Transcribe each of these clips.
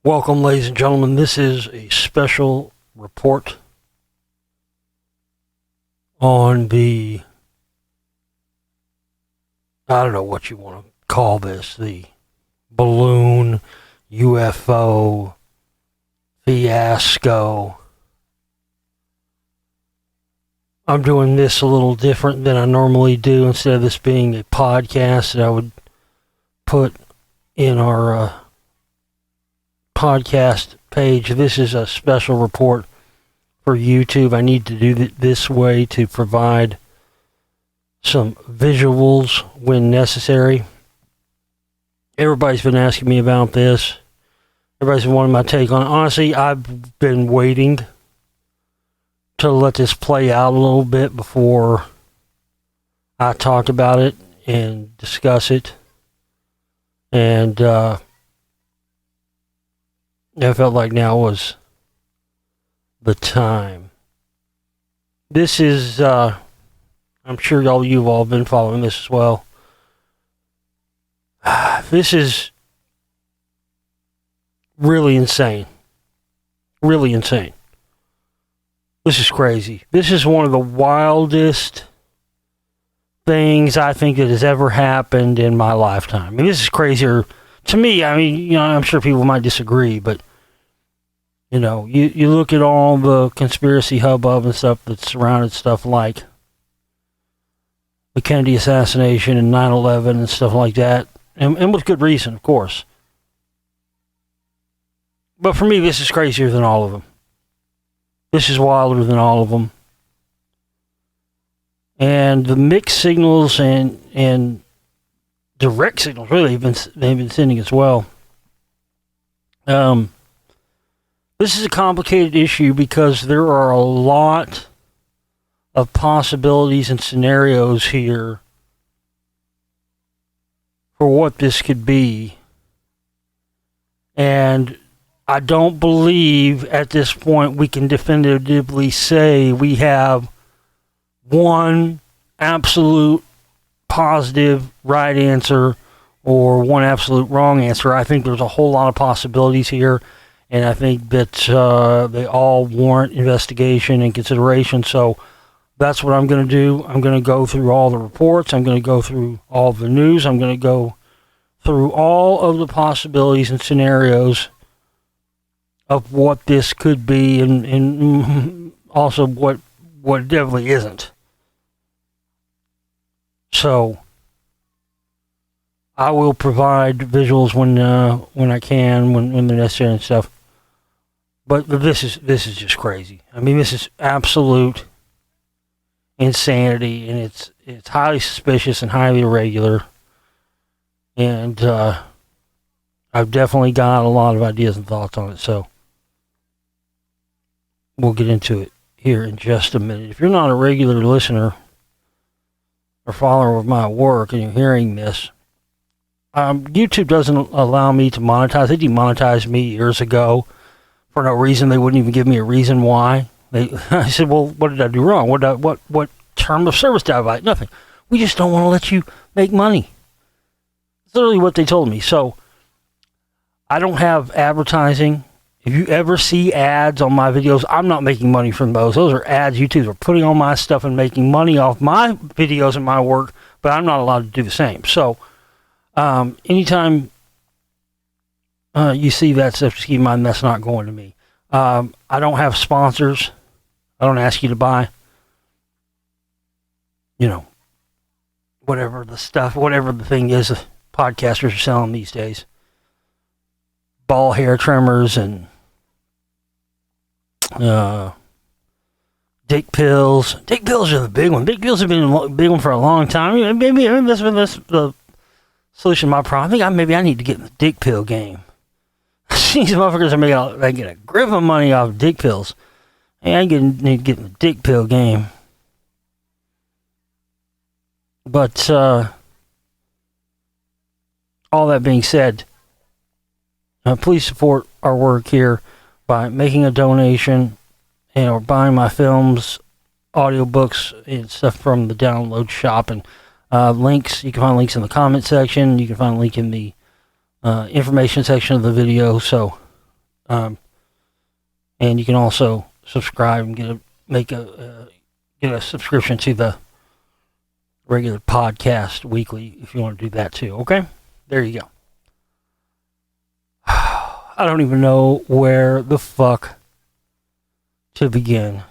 Welcome, ladies and gentlemen. This is a special report on the, I don't know what you want to call this, the balloon, UFO, fiasco. I'm doing this a little different than I normally do. Instead of this being a podcast that I would put in our podcast page, this is a special report for YouTube. I need to do it this way to provide some visuals when necessary. Everybody's been asking me about this. Everybody's been wanting my take on it. Honestly, I've been waiting to let this play out a little bit before I talk about it and discuss it. And I felt like now was the time. This is, I'm sure you've all been following this as well. This is really insane. Really insane. This is crazy. This is one of the wildest things I think that has ever happened in my lifetime. I mean, this is crazier to me. I mean, I'm sure people might disagree, but you look at all the conspiracy hubbub and stuff that surrounded stuff like the Kennedy assassination and 9/11 and stuff like that, and with good reason, of course. But for me, this is crazier than all of them. This is wilder than all of them. And the mixed signals and direct signals, really, they've been sending as well. This is a complicated issue because there are a lot of possibilities and scenarios here for what this could be. And I don't believe at this point we can definitively say we have one absolute positive right answer or one absolute wrong answer. I think there's a whole lot of possibilities here, and I think that they all warrant investigation and consideration. So that's what I'm going to do. I'm going to go through all the reports. I'm going to go through all the news. I'm going to go through all of the possibilities and scenarios of what this could be, and also what it definitely isn't. So I will provide visuals when I can, when they're necessary and stuff. But this is just crazy. I mean, this is absolute insanity, and it's highly suspicious and highly irregular. And I've definitely got a lot of ideas and thoughts on it. So we'll get into it here in just a minute. If you're not a regular listener or follower of my work and you're hearing this, YouTube doesn't allow me to monetize. They demonetized me years ago for no reason. They wouldn't even give me a reason why. I said, well, what did I do wrong? What term of service did I violate? Nothing. We just don't want to let you make money. That's literally what they told me. So I don't have advertising. If you ever see ads on my videos, I'm not making money from those. Those are ads YouTube are putting on my stuff and making money off my videos and my work, but I'm not allowed to do the same. So anytime you see that stuff, just keep in mind that's not going to me. I don't have sponsors. I don't ask you to buy, whatever the thing is the podcasters are selling these days. Ball hair trimmers and dick pills. Dick pills are the big one. Dick pills have been a big one for a long time. Maybe that's the solution to my problem. I think I need to get in the dick pill game. These motherfuckers are making a grip of money off dick pills. Hey, I need to get in the dick pill game. But all that being said, please support our work here by making a donation or buying my films, audiobooks, and stuff from the download shop. And links, you can find links in the comment section. You can find a link in the information section of the video. So And you can also subscribe and get a subscription to the regular podcast weekly if you want to do that too. Okay, there you go. I don't even know where the fuck to begin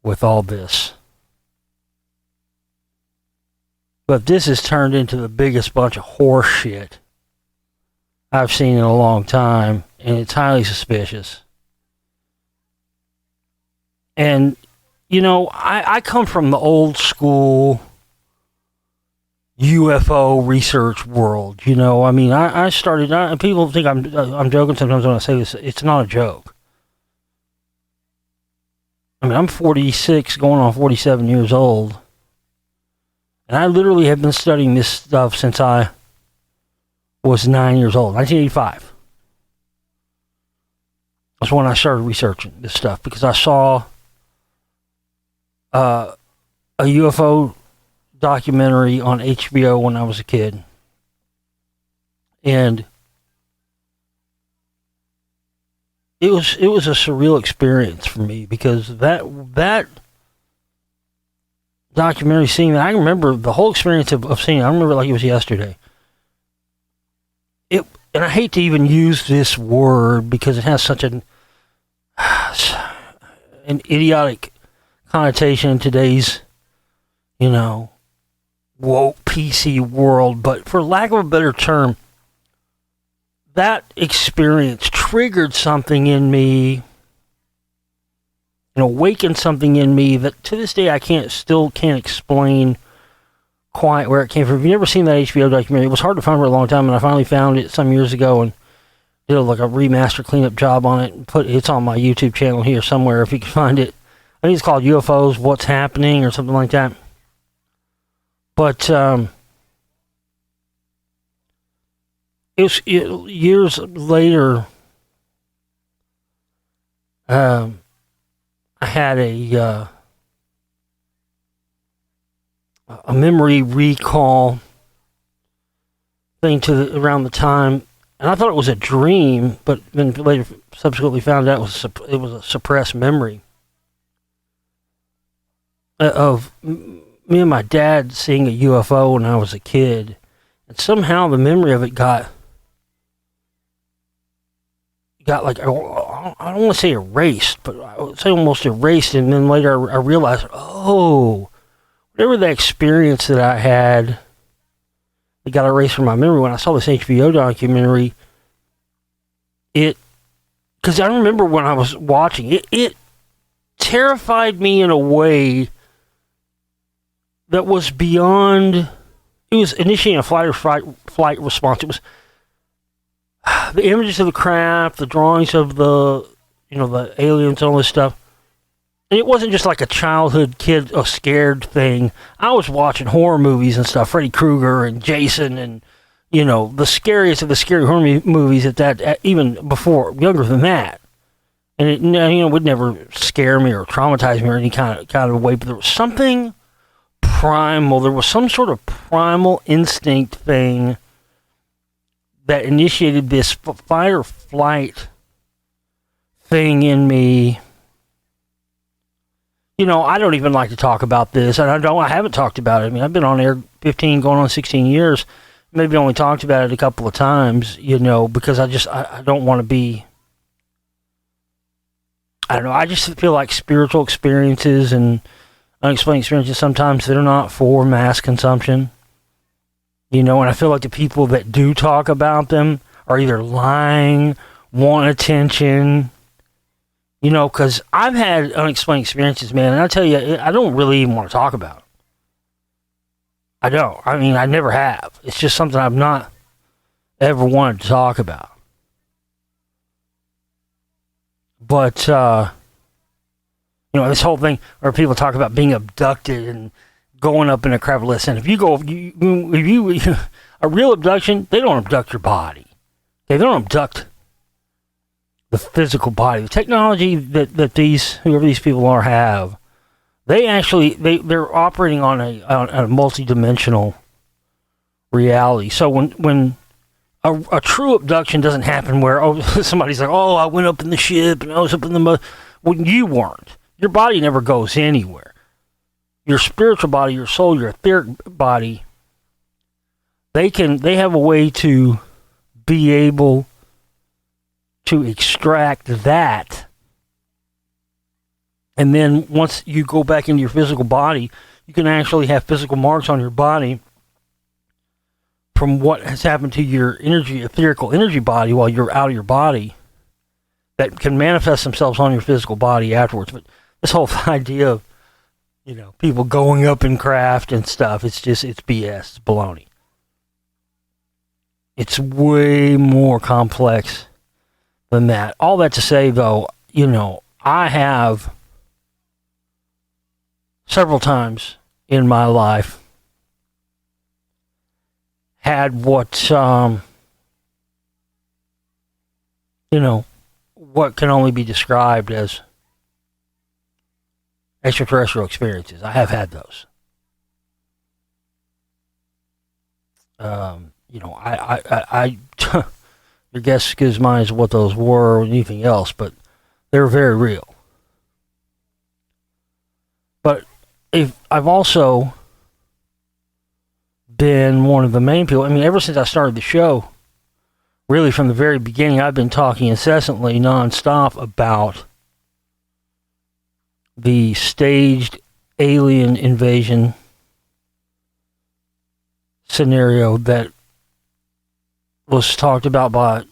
with all this. But this has turned into the biggest bunch of horse shit I've seen in a long time, and it's highly suspicious. And, you know, I come from the old school UFO research world, you know. I mean, I started, people think I'm joking sometimes when I say this. It's not a joke. I mean, I'm 46, going on 47 years old. And I literally have been studying this stuff since I was 9 years old, 1985. That's when I started researching this stuff, because I saw a UFO documentary on HBO when I was a kid. And it was a surreal experience for me, because that documentary, seeing that, I remember the whole experience of seeing it. I remember it like it was yesterday. And I hate to even use this word because it has such an idiotic connotation in today's, you know, woke PC world. But for lack of a better term, that experience triggered something in me, and awakened something in me that to this day I still can't explain quite where it came from. If you've never seen that HBO documentary, it was hard to find for a long time, and I finally found it some years ago and did like a remaster cleanup job on it, and it's on my YouTube channel here somewhere if you can find it. I think it's called UFOs, What's Happening, or something like that. But years later, I had a memory recall thing around the time, and I thought it was a dream, but then later subsequently found out it was a suppressed memory of me and my dad seeing a UFO when I was a kid, and somehow the memory of it got like, I don't want to say erased, but I would say almost erased. And then later I realized, whatever the experience that I had, it got erased from my memory when I saw this HBO documentary. Because I remember when I was watching it, it terrified me in a way that was beyond. It was initiating a flight or flight response. It was the images of the craft, the drawings of the aliens and all this stuff. And it wasn't just like a childhood kid, a scared thing. I was watching horror movies and stuff, Freddy Krueger and Jason, and, you know, the scariest of the scary horror movies even before, younger than that. And it, would never scare me or traumatize me or any kind of way, but there was something primal. There was some sort of primal instinct thing that initiated this fight or flight thing in me. You know, I don't even like to talk about this, and I haven't talked about it. I mean, I've been on air 15, going on 16 years, maybe only talked about it a couple of times, you know, because I don't want to be, I don't know, I just feel like spiritual experiences and unexplained experiences, sometimes they're not for mass consumption. You know, and I feel like the people that do talk about them are either lying, want attention, you know, because I've had unexplained experiences, man, and I tell you, I don't really even want to talk about it. I don't. I mean, I never have. It's just something I've not ever wanted to talk about. But, you know, this whole thing where people talk about being abducted and going up in a crowd. Listen, if you a real abduction, they don't abduct your body. Okay, they don't abduct the physical body. The technology that whoever these people have, they're operating on a multi-dimensional reality. So when a true abduction doesn't happen where somebody's like, oh, I went up in the ship and I was up in the mud. When you weren't. Your body never goes anywhere. Your spiritual body, your soul, your etheric body, they have a way to be able to extract that. And then once you go back into your physical body, you can actually have physical marks on your body from what has happened to your etherical energy body while you're out of your body that can manifest themselves on your physical body afterwards. But this whole idea of, people going up in craft and stuff, it's BS, it's baloney. It's way more complex than that. All that to say, though, I have several times in my life had what can only be described as extraterrestrial experiences. I have had those. Your guess gives mine as what those were or anything else, but they're very real. But I've also been one of the main people. I mean, ever since I started the show, really from the very beginning, I've been talking incessantly, nonstop about the staged alien invasion scenario that was talked about by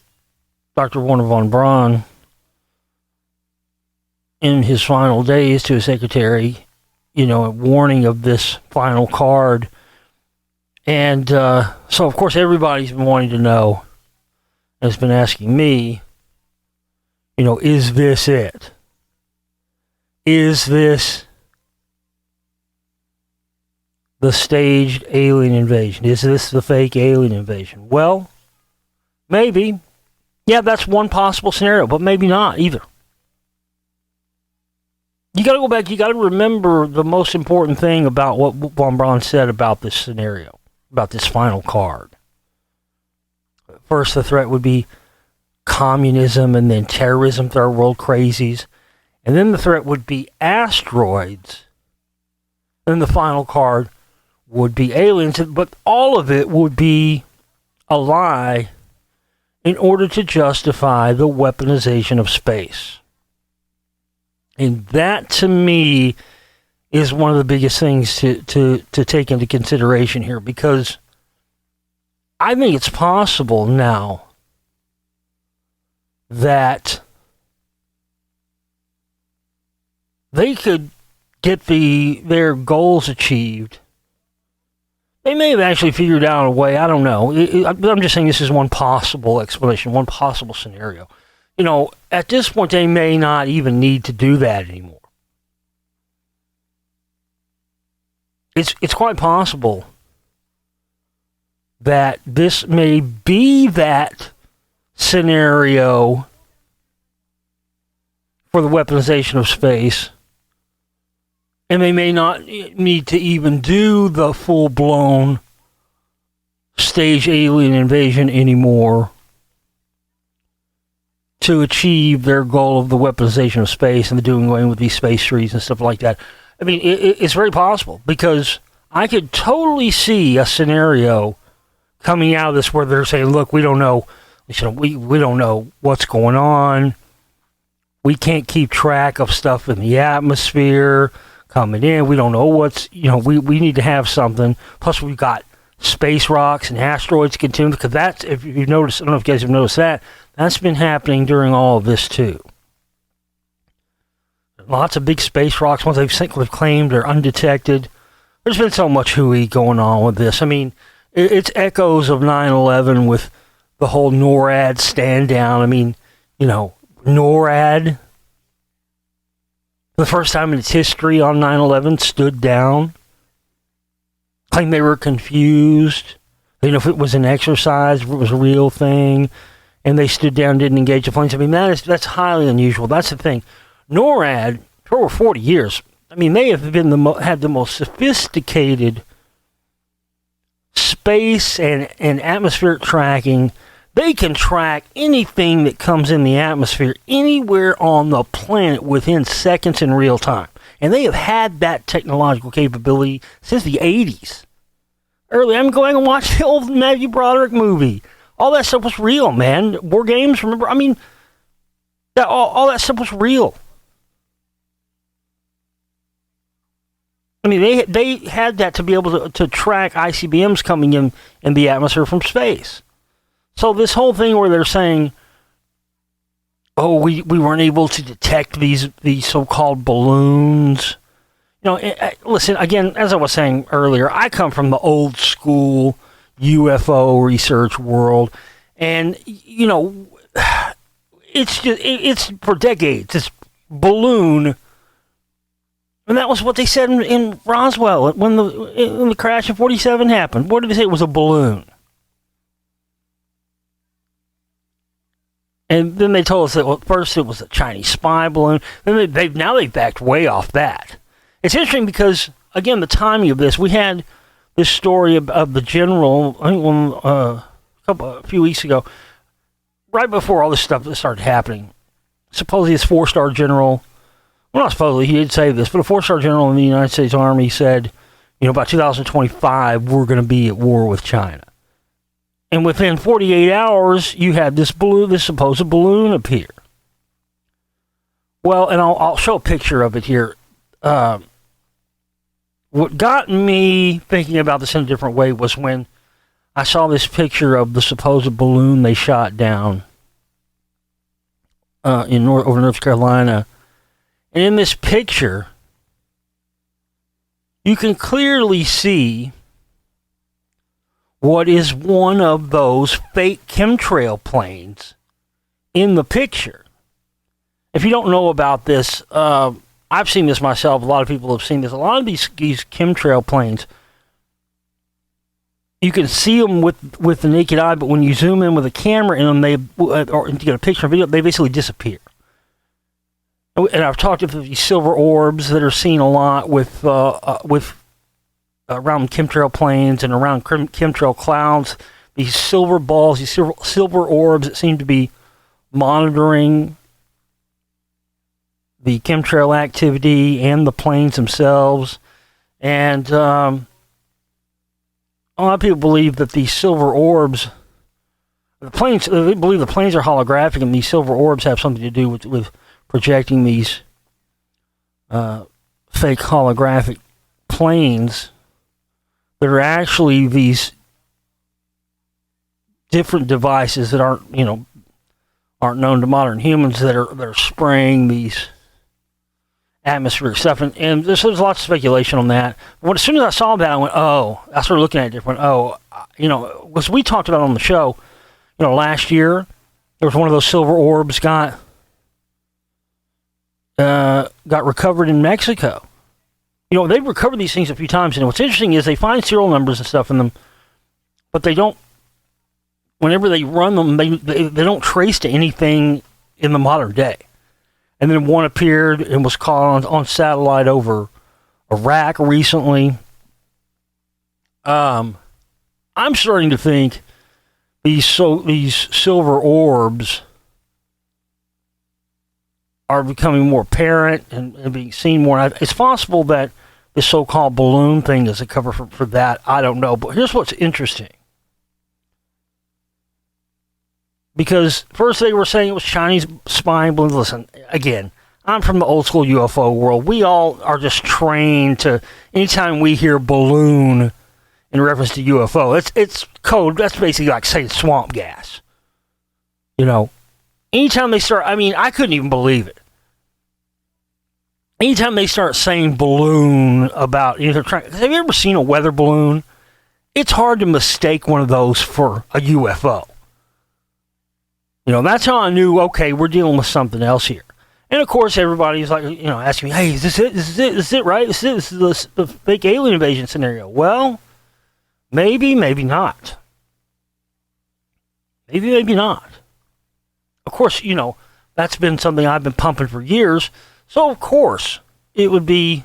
Dr. Werner von Braun in his final days to his secretary, a warning of this final card. And so, of course, everybody's been wanting to know, and has been asking me, is this it? Is this the staged alien invasion? Is this the fake alien invasion? Well, maybe. Yeah, that's one possible scenario, but maybe not either. You got to go back, you got to remember the most important thing about what von Braun said about this scenario, about this final card. First, the threat would be communism, and then terrorism, third world crazies. And then the threat would be asteroids. Then the final card would be aliens. But all of it would be a lie in order to justify the weaponization of space. And that, to me, is one of the biggest things to take into consideration here, because I think it's possible now that they could get their goals achieved. They may have actually figured out a way, I don't know. I'm just saying this is one possible explanation, one possible scenario. At this point, they may not even need to do that anymore. It's quite possible that this may be that scenario for the weaponization of space, and they may not need to even do the full-blown stage alien invasion anymore to achieve their goal of the weaponization of space and the doing away with these space trees and stuff like that. I mean, it's very possible, because I could totally see a scenario coming out of this where they're saying, look, we don't know, we don't know what's going on. We can't keep track of stuff in the atmosphere coming in. We don't know what's, we need to have something. Plus, we've got space rocks and asteroids continue, because that's, if you notice, I don't know if you guys have noticed that, that's been happening during all of this too. Lots of big space rocks, ones they've claimed are undetected. There's been so much hooey going on with this. I mean, it's echoes of 9/11 with the whole NORAD stand down. I mean, NORAD, for the first time in its history on 9/11, stood down. Claimed they were confused. If it was an exercise, if it was a real thing, and they stood down, didn't engage the planes. I mean, that's highly unusual. That's the thing. NORAD, for over 40 years, I mean, they have been had the most sophisticated space and atmospheric tracking They can track anything that comes in the atmosphere anywhere on the planet within seconds in real time. And they have had that technological capability since the 80s. Early, I'm going and watch the old Matthew Broderick movie. All that stuff was real, man. War games, remember? I mean, all that stuff was real. I mean, they had that to be able to track ICBMs coming in the atmosphere from space. So this whole thing where they're saying, oh, we weren't able to detect these so-called balloons. You know, listen, again, as I was saying earlier, I come from the old school UFO research world. And, you know, it's for decades, it's balloon. And that was what they said in Roswell when the crash in 47 happened. What did they say? It was a balloon. And then they told us that first it was a Chinese spy balloon. Then they've backed way off that. It's interesting because, again, the timing of this, we had this story of the general, I think a few weeks ago, right before all this stuff started happening. Supposedly this 4-star general, well, not supposedly, he did say this, but a 4-star general in the United States Army said, you know, by 2025, we're going to be at war with China. And within 48 hours, you had this supposed balloon appear. Well, and I'll show a picture of it here. What got me thinking about this in a different way was when I saw this picture of the supposed balloon they shot down over North Carolina. And in this picture, you can clearly see what is one of those fake chemtrail planes in the picture. If you don't know about this, I've seen this myself. A lot of people have seen this. A lot of these chemtrail planes, you can see them with the naked eye, but when you zoom in with a camera in them, or to get a picture or video, they basically disappear. And I've talked about these silver orbs that are seen a lot with around chemtrail planes and around chemtrail clouds. These silver balls, these silver orbs that seem to be monitoring the chemtrail activity and the planes themselves. And a lot of people believe that these silver orbs, they believe the planes are holographic, and these silver orbs have something to do with projecting these fake holographic planes that are actually these different devices that aren't known to modern humans that are spraying these atmospheric stuff. And there's lots of speculation on that. But as soon as I saw that, I went, oh, I started looking at it different. Oh, because we talked about it on the show, last year, there was one of those silver orbs got recovered in Mexico. They've recovered these things a few times, and what's interesting is they find serial numbers and stuff in them, but they don't, whenever they run them, they don't trace to anything in the modern day. And then one appeared and was caught on satellite over Iraq recently. I'm starting to think these silver orbs are becoming more apparent and being seen more. It's possible that this so-called balloon thing is a cover for that. I don't know. But here's what's interesting. Because first they were saying it was Chinese spying balloons. Listen, again, I'm from the old school UFO world. We all are just trained to, anytime we hear balloon in reference to UFO, it's code. That's basically like saying swamp gas. Anytime they start, I couldn't even believe it. Anytime they start saying balloon about, have you ever seen a weather balloon? It's hard to mistake one of those for a UFO. That's how I knew, okay, we're dealing with something else here. And of course, everybody's like, asking me, hey, is this it? Is this it, right? This is the fake alien invasion scenario. Well, maybe not. Maybe not. Of course, that's been something I've been pumping for years. So, of course, it would be,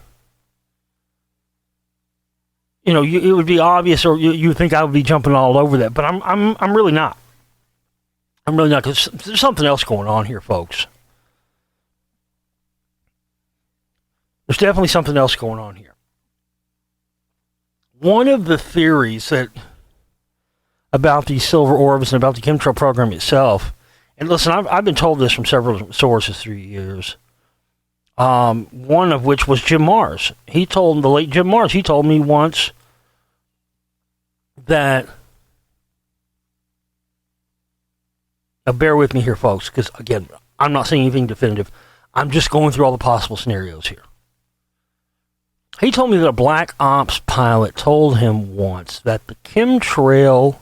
it would be obvious, or you would think I would be jumping all over that. But I'm really not. I'm really not, because there's something else going on here, folks. There's definitely something else going on here. One of the theories that about these silver orbs and about the chemtrail program itself, and listen, I've been told this from several sources through years, one of which was Jim Marrs. The late Jim Marrs, he told me once that, now bear with me here, folks, because again, I'm not saying anything definitive. I'm just going through all the possible scenarios here. He told me that a black ops pilot told him once that the chemtrail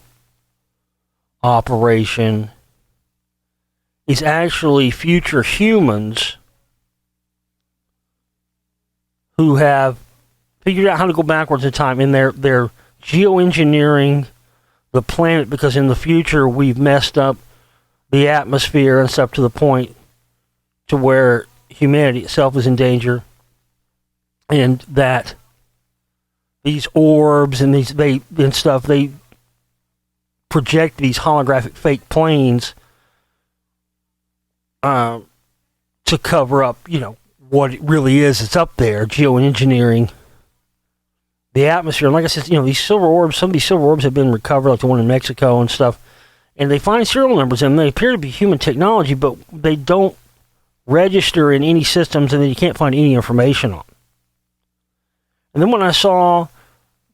operation is actually future humans who have figured out how to go backwards in time, and they're geoengineering the planet because in the future we've messed up the atmosphere and stuff to the point to where humanity itself is in danger. And that these orbs and they project these holographic fake planes to cover up, what it really is. It's up there, geoengineering the atmosphere. And like I said, these silver orbs, some of these silver orbs have been recovered, like the one in Mexico and stuff. And they find serial numbers in them. They appear to be human technology, but they don't register in any systems, and then you can't find any information on them. And then when I saw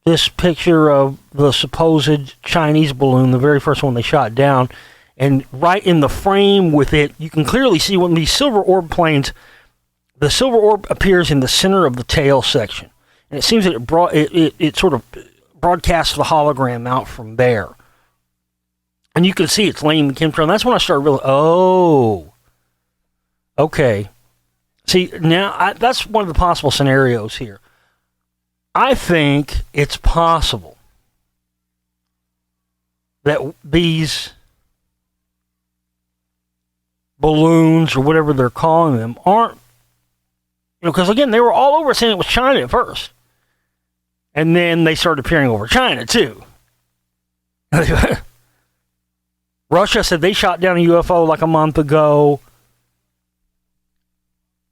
this picture of the supposed Chinese balloon, the very first one they shot down, and right in the frame with it, you can clearly see when these silver orb planes, the silver orb appears in the center of the tail section. And it seems that it sort of broadcasts the hologram out from there. And you can see it's laying the chemtrail. And that's when I started realizing, okay. See, now that's one of the possible scenarios here. I think it's possible that these balloons, or whatever they're calling them, aren't, because again, they were all over saying it was China at first. And then they started appearing over China, too. Russia said they shot down a UFO like a month ago.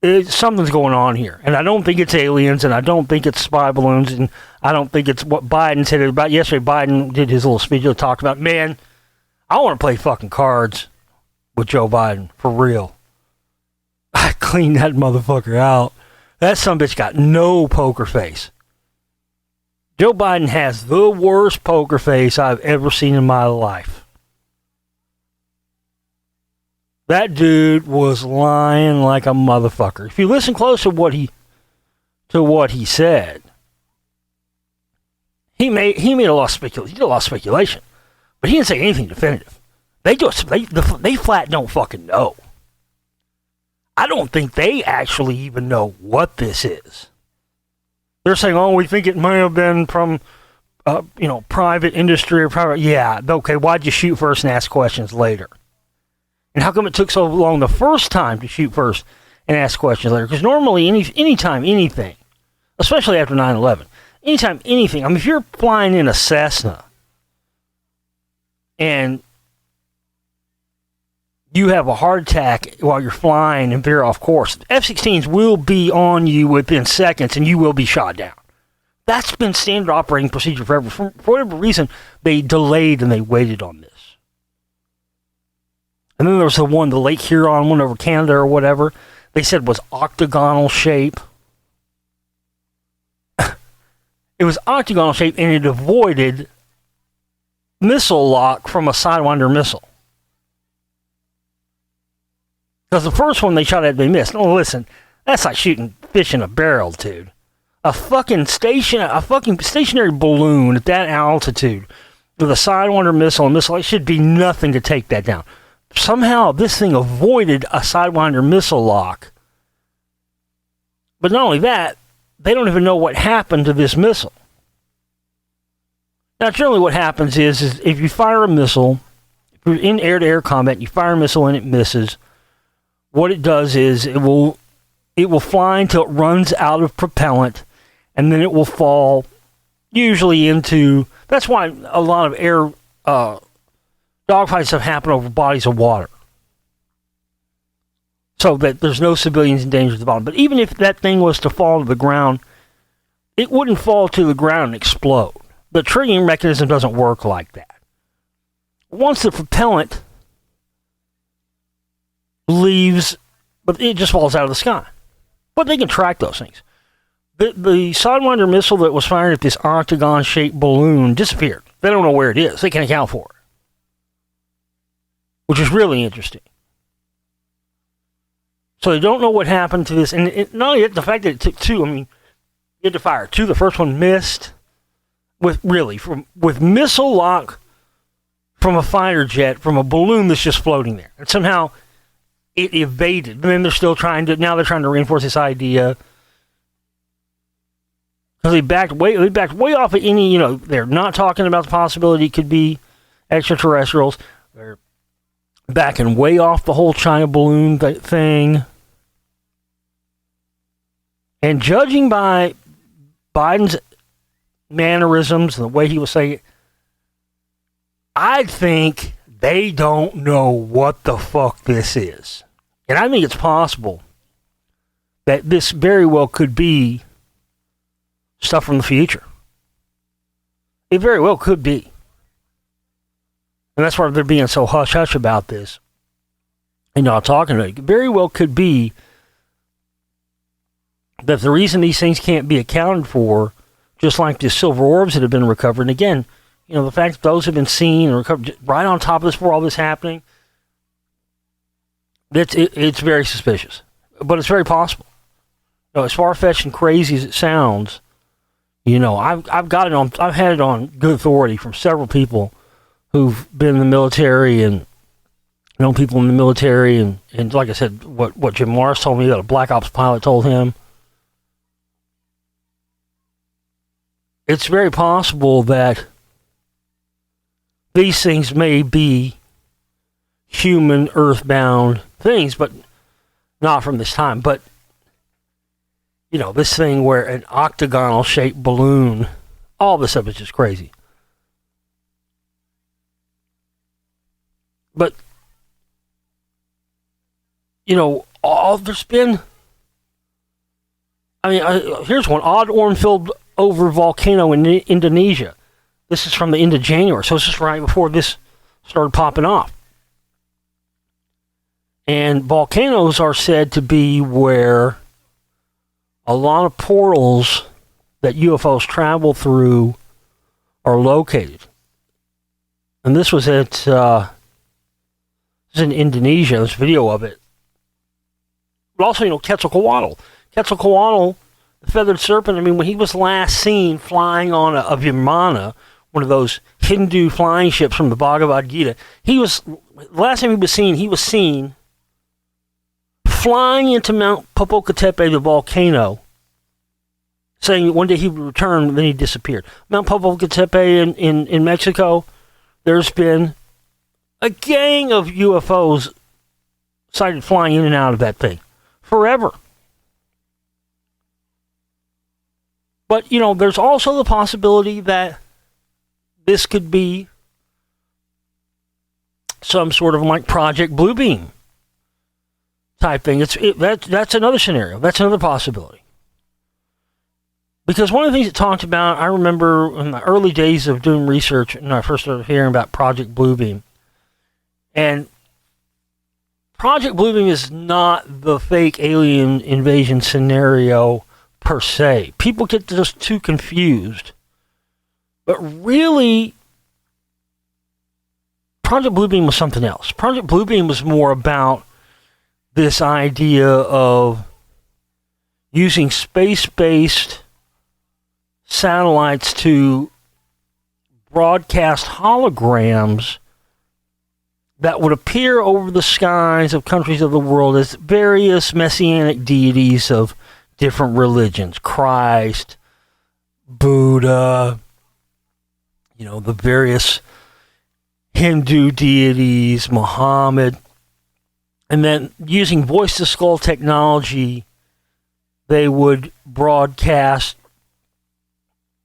Something's going on here. And I don't think it's aliens, and I don't think it's spy balloons, and I don't think it's what Biden said about yesterday. Biden did his little speech to talk about, man, I want to play fucking cards with Joe Biden, for real. I cleaned that motherfucker out. That sumbitch got no poker face. Joe Biden has the worst poker face I've ever seen in my life. That dude was lying like a motherfucker. If you listen close to what he said, he made a lot of speculation. He did a lot of speculation, but he didn't say anything definitive. They flat don't fucking know. I don't think they actually even know what this is. They're saying, we think it may have been from, private industry or private. Yeah, okay. Why'd you shoot first and ask questions later? And how come it took so long the first time to shoot first and ask questions later? Because normally, anytime anything, especially after 9/11, anytime anything, if you're flying in a Cessna and you have a heart attack while you're flying and veer off course, F-16s will be on you within seconds and you will be shot down. That's been standard operating procedure forever. For whatever reason, they delayed and they waited on this. And then there was the Lake Huron one over Canada or whatever, they said was octagonal shape. It was octagonal shape and it avoided missile lock from a Sidewinder missile. Because the first one they shot at, they missed. No, listen, that's like shooting fish in a barrel, dude. A fucking stationary balloon at that altitude with a Sidewinder missile, it should be nothing to take that down. Somehow this thing avoided a Sidewinder missile lock. But not only that, they don't even know what happened to this missile. Now, generally what happens is if you fire a missile, if you're in air-to-air combat, you fire a missile and it misses, what it does is it will fly until it runs out of propellant, and then it will fall usually into... That's why a lot of dogfights have happened over bodies of water, so that there's no civilians in danger at the bottom. But even if that thing was to fall to the ground, it wouldn't fall to the ground and explode. The triggering mechanism doesn't work like that. Once the propellant leaves, but it just falls out of the sky. But they can track those things. The Sidewinder missile that was fired at this octagon-shaped balloon disappeared. They don't know where it is. They can't account for it, which is really interesting. So they don't know what happened to this. And not only that, the fact that it took two, you had to fire two. The first one missed with missile lock from a fighter jet, from a balloon that's just floating there. And somehow it evaded. And then they're trying to reinforce this idea. Because they backed way off of any, they're not talking about the possibility it could be extraterrestrials. They're backing way off the whole China balloon thing. And judging by Biden's mannerisms and the way he was saying it, I think they don't know what the fuck this is. And I think it's possible that this very well could be stuff from the future. It very well could be. And that's why they're being so hush-hush about this and not talking about it. It very well could be that the reason these things can't be accounted for, just like the silver orbs that have been recovered, and again, the fact that those have been seen and recovered right on top of this before all this happening, it's very suspicious. But it's very possible. As far-fetched and crazy as it sounds, I've had it on good authority from several people who've been in the military and known people in the military, and like I said, what Jim Morris told me that a Black Ops pilot told him. It's very possible that these things may be human, earthbound things, but not from this time. But, this thing where an octagonal-shaped balloon, all this stuff is just crazy. But, there's been... here's one. Odd orange-filled over volcano in Indonesia. This is from the end of January, so it's just right before this started popping off. And volcanoes are said to be where a lot of portals that UFOs travel through are located. And this was this is in Indonesia. There's a video of it. But also, Quetzalcoatl. Quetzalcoatl, the feathered serpent, when he was last seen flying on a Vimana, one of those Hindu flying ships from the Bhagavad Gita, last time he was seen flying into Mount Popocatépetl, the volcano, saying one day he would return, and then he disappeared. Mount Popocatépetl in Mexico, there's been a gang of UFOs sighted flying in and out of that thing forever. But, there's also the possibility that this could be some sort of like Project Bluebeam type thing. That's another scenario. That's another possibility. Because one of the things it talked about, I remember in the early days of doing research, when I first started hearing about Project Bluebeam. And Project Bluebeam is not the fake alien invasion scenario per se. People get just too confused. But really, Project Bluebeam was something else. Project Bluebeam was more about this idea of using space-based satellites to broadcast holograms that would appear over the skies of countries of the world as various messianic deities of different religions. Christ, Buddha, the various Hindu deities, Muhammad. And then using voice-to-skull technology, they would broadcast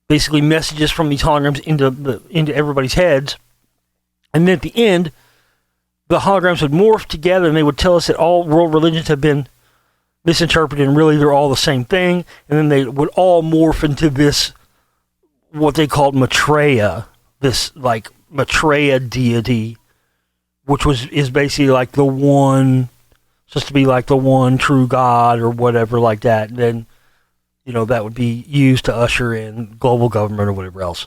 basically messages from these holograms into everybody's heads. And then at the end, the holograms would morph together and they would tell us that all world religions have been misinterpreted and really they're all the same thing. And then they would all morph into this, what they called Maitreya, this like Maitreya deity, which is basically like the one, supposed to be like the one true God or whatever like that. And then, that would be used to usher in global government or whatever else.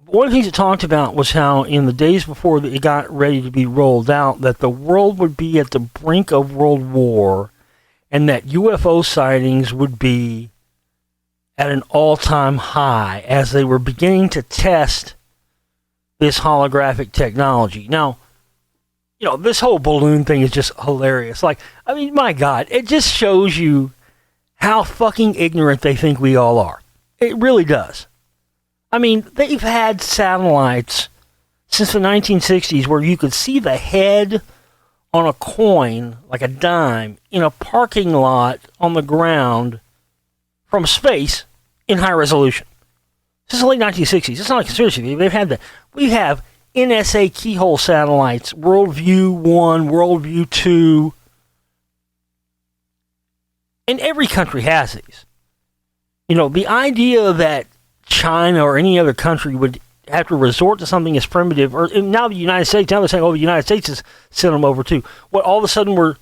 One of the things it talked about was how in the days before it got ready to be rolled out, that the world would be at the brink of world war and that UFO sightings would be at an all-time high as they were beginning to test this holographic technology. Now, this whole balloon thing is just hilarious. Like, I mean, my God, it just shows you how fucking ignorant they think we all are. It really does. I mean, they've had satellites since the 1960s where you could see the head on a coin, like a dime, in a parking lot on the ground from space in high resolution. Since the late 1960s. It's not a conspiracy. They've had that. We have NSA keyhole satellites, Worldview 1, Worldview 2. And every country has these. The idea that China or any other country would have to resort to something as primitive, or now the United States, now they're saying, the United States has sent them over too. What, all of a sudden we're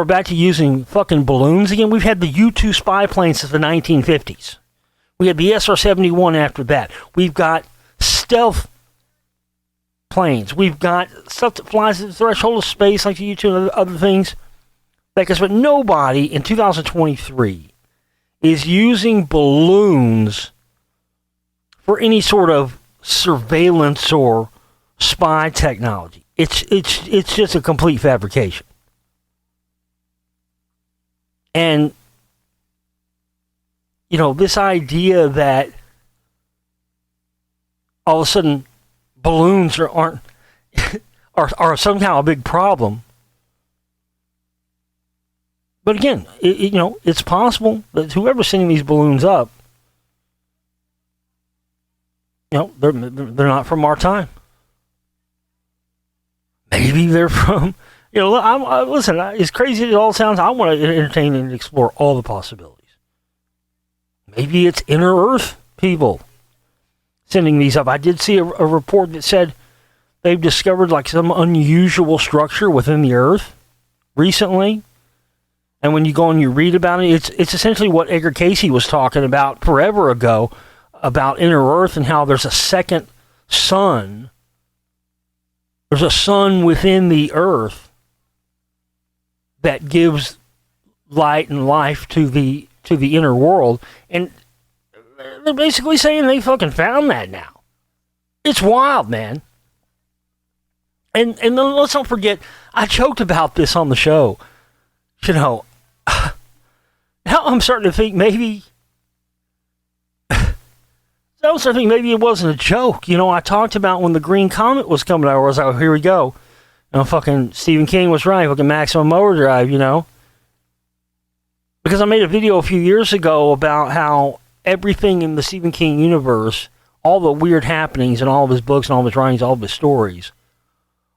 back to using fucking balloons again? We've had the U-2 spy planes since the 1950s. We had the SR-71 after that. We've got stealth planes. We've got stuff that flies at the threshold of space like the U-2 and other things. But nobody in 2023 is using balloons for any sort of surveillance or spy technology. It's just a complete fabrication. And this idea that all of a sudden balloons are somehow a big problem. But again, it's possible that whoever's sending these balloons up, they're not from our time. Maybe they're from, listen, as crazy as it all sounds, I want to entertain and explore all the possibilities. Maybe it's inner Earth people sending these up. I did see a report that said they've discovered like some unusual structure within the Earth recently. And when you go and you read about it, it's essentially what Edgar Casey was talking about forever ago, about inner Earth and how there's a second sun. There's a sun within the Earth that gives light and life to the inner world. And they're basically saying they fucking found that now. It's wild, man. And then let's not forget, I joked about this on the show. Now I'm starting to think maybe it wasn't a joke. I talked about when the green comet was coming out, I was like, here we go. Fucking Stephen King was right, fucking maximum overdrive, Because I made a video a few years ago about how everything in the Stephen King universe, all the weird happenings in all of his books and all of his writings, all of his stories,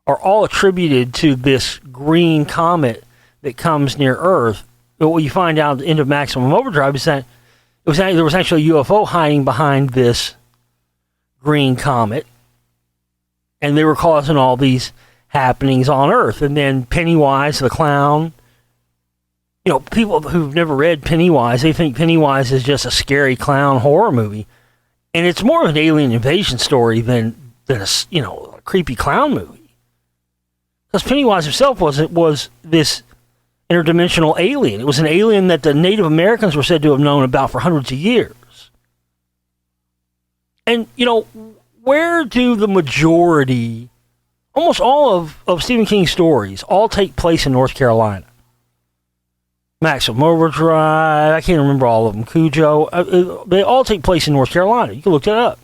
are all attributed to this green comet that comes near Earth. But what you find out at the end of Maximum Overdrive is that there was actually a UFO hiding behind this green comet, and they were causing all these happenings on Earth. And then Pennywise the clown, people who've never read Pennywise, they think Pennywise is just a scary clown horror movie, and it's more of an alien invasion story than a creepy clown movie. Because Pennywise himself was this interdimensional alien. It was an alien that the Native Americans were said to have known about for hundreds of years. And, where do the majority, almost all of Stephen King's stories, all take place in North Carolina? Maximum Overdrive, I can't remember all of them, Cujo, they all take place in North Carolina. You can look that up.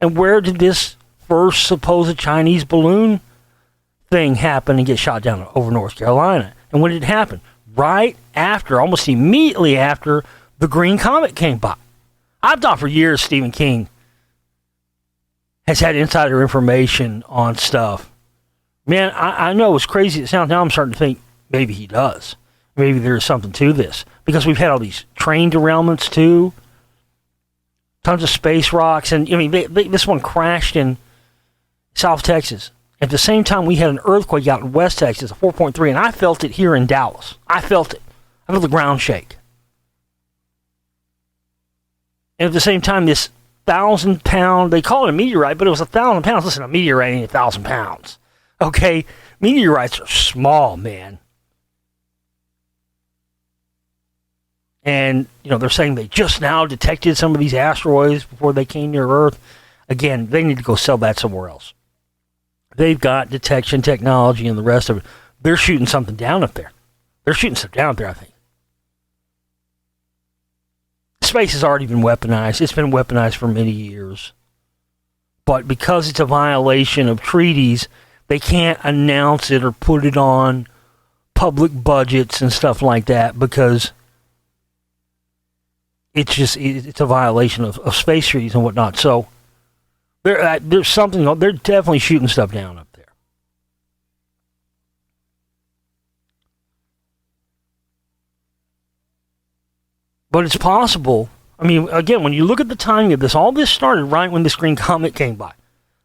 And where did this first supposed Chinese balloon thing happen and get shot down over North Carolina? And when did it happen? Right after, almost immediately after, the green comet came by. I've thought for years Stephen King has had insider information on stuff. Man, I know it's crazy it sounds. Now I'm starting to think maybe he does. Maybe there's something to this. Because we've had all these train derailments too. Tons of space rocks. And, I mean, this one crashed in South Texas. At the same time, we had an earthquake out in West Texas, a 4.3, and I felt it here in Dallas. I felt it. I felt the ground shake. And at the same time, this 1,000-pound, they call it a meteorite, but it was 1,000 pounds. Listen, a meteorite ain't 1,000 pounds. Okay? Meteorites are small, man. And, they're saying they just now detected some of these asteroids before they came near Earth. Again, they need to go sell that somewhere else. They've got detection technology and the rest of it. They're shooting something down up there. They're shooting stuff down up there, I think. Space has already been weaponized. It's been weaponized for many years. But because it's a violation of treaties, they can't announce it or put it on public budgets and stuff like that because it's a violation of space treaties and whatnot. So there's something, they're definitely shooting stuff down up there. But it's possible. I mean, again, when you look at the timing of this, all this started right when this green comet came by.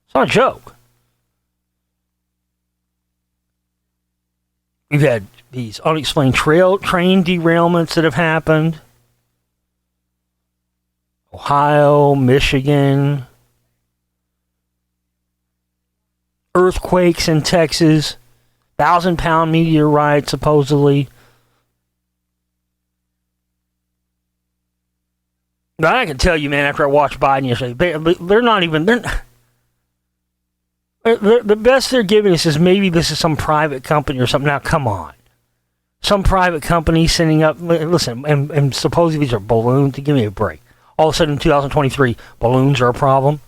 It's not a joke. We've had these unexplained train derailments that have happened. Ohio, Michigan. Earthquakes in Texas. 1,000-pound meteorite, supposedly. But I can tell you, man, after I watched Biden yesterday, they're not even... the best they're giving us is maybe this is some private company or something. Now, come on. Some private company sending up... Listen, and supposedly these are balloons. Give me a break. All of a sudden, in 2023, balloons are a problem.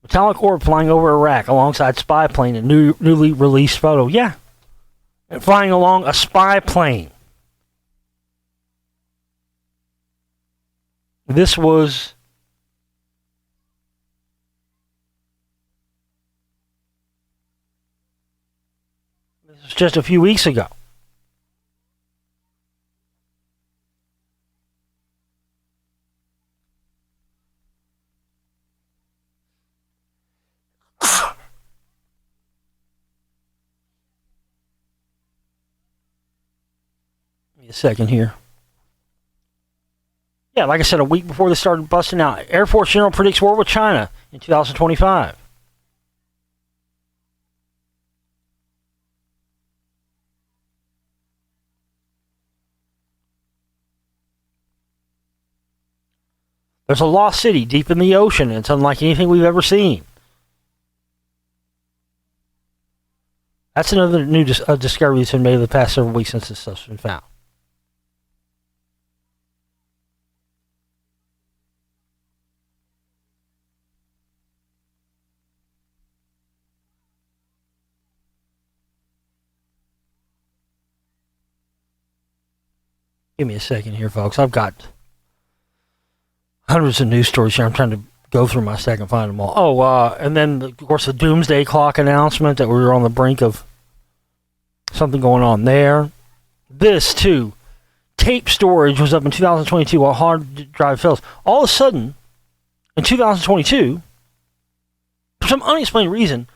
Metallic orb flying over Iraq alongside spy plane in newly released photo. Yeah. And flying along a spy plane. This was just a few weeks ago. Give me a second here. Yeah, like I said, a week before they started busting out, Air Force General predicts war with China in 2025. There's a lost city deep in the ocean, and it's unlike anything we've ever seen. That's another new discovery that's been made in the past several weeks since this stuff's been found. Give me a second here, folks. I've got hundreds of news stories here. I'm trying to go through my stack and find them all. Oh, and then, of course, the doomsday clock announcement that we were on the brink of something going on there. This, too. Tape storage was up in 2022 while hard drive fails. All of a sudden, in 2022, for some unexplained reason,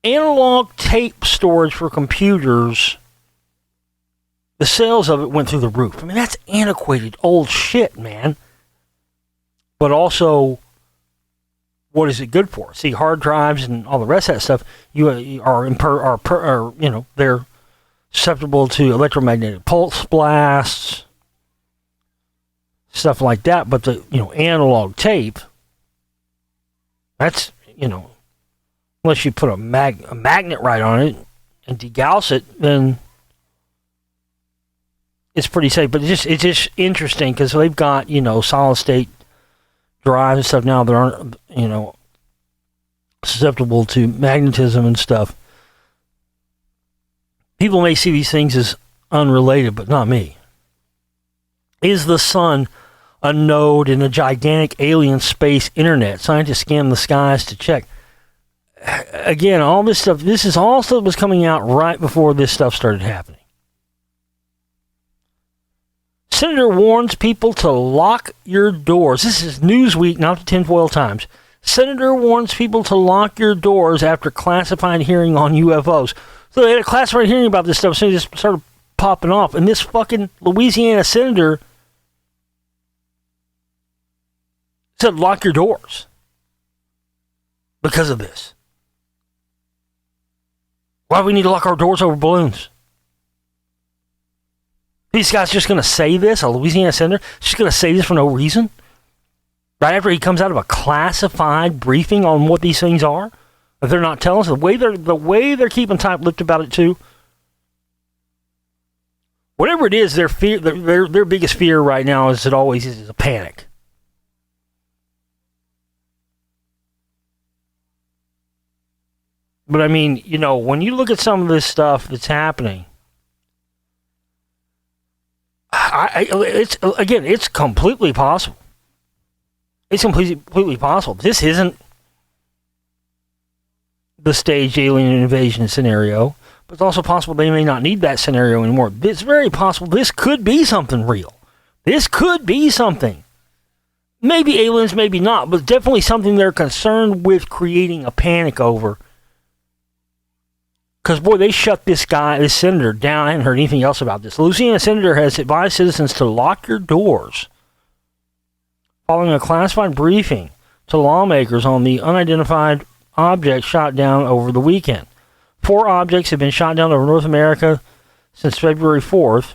analog tape storage for computers, the sales of it went through the roof. I mean, that's antiquated old shit, man. But also, what is it good for? See, hard drives and all the rest of that stuff, they're susceptible to electromagnetic pulse blasts, stuff like that. But the analog tape, that's unless you put a magnet right on it and degauss it, then it's pretty safe. But it's just interesting because they've got solid state drives and stuff now that aren't susceptible to magnetism and stuff. People may see these things as unrelated, but not me. Is the sun a node in a gigantic alien space internet? Scientists scan the skies to check. Again, all this stuff, this is all stuff was coming out right before this stuff started happening. Senator warns people to lock your doors. This is Newsweek, not the Tinfoil Times. Senator warns people to lock your doors after classified hearing on UFOs. So they had a classified hearing about this stuff, so they just started popping off. And this fucking Louisiana senator said, lock your doors because of this. Why do we need to lock our doors over balloons? These guys just going to say this? A Louisiana senator just going to say this for no reason? Right after he comes out of a classified briefing on what these things are? If they're not telling us, the way they're keeping tight-lipped about it too. Whatever it is, their biggest fear right now, as it always is a panic. But I mean, you know, when you look at some of this stuff that's happening, it's completely possible. It's completely possible. This isn't the staged alien invasion scenario, but it's also possible they may not need that scenario anymore. It's very possible this could be something real. This could be something. Maybe aliens, maybe not, but definitely something they're concerned with creating a panic over. Because, boy, they shut this senator down. I haven't heard anything else about this. The Louisiana senator has advised citizens to lock your doors following a classified briefing to lawmakers on the unidentified object shot down over the weekend. 4 objects have been shot down over North America since February 4th.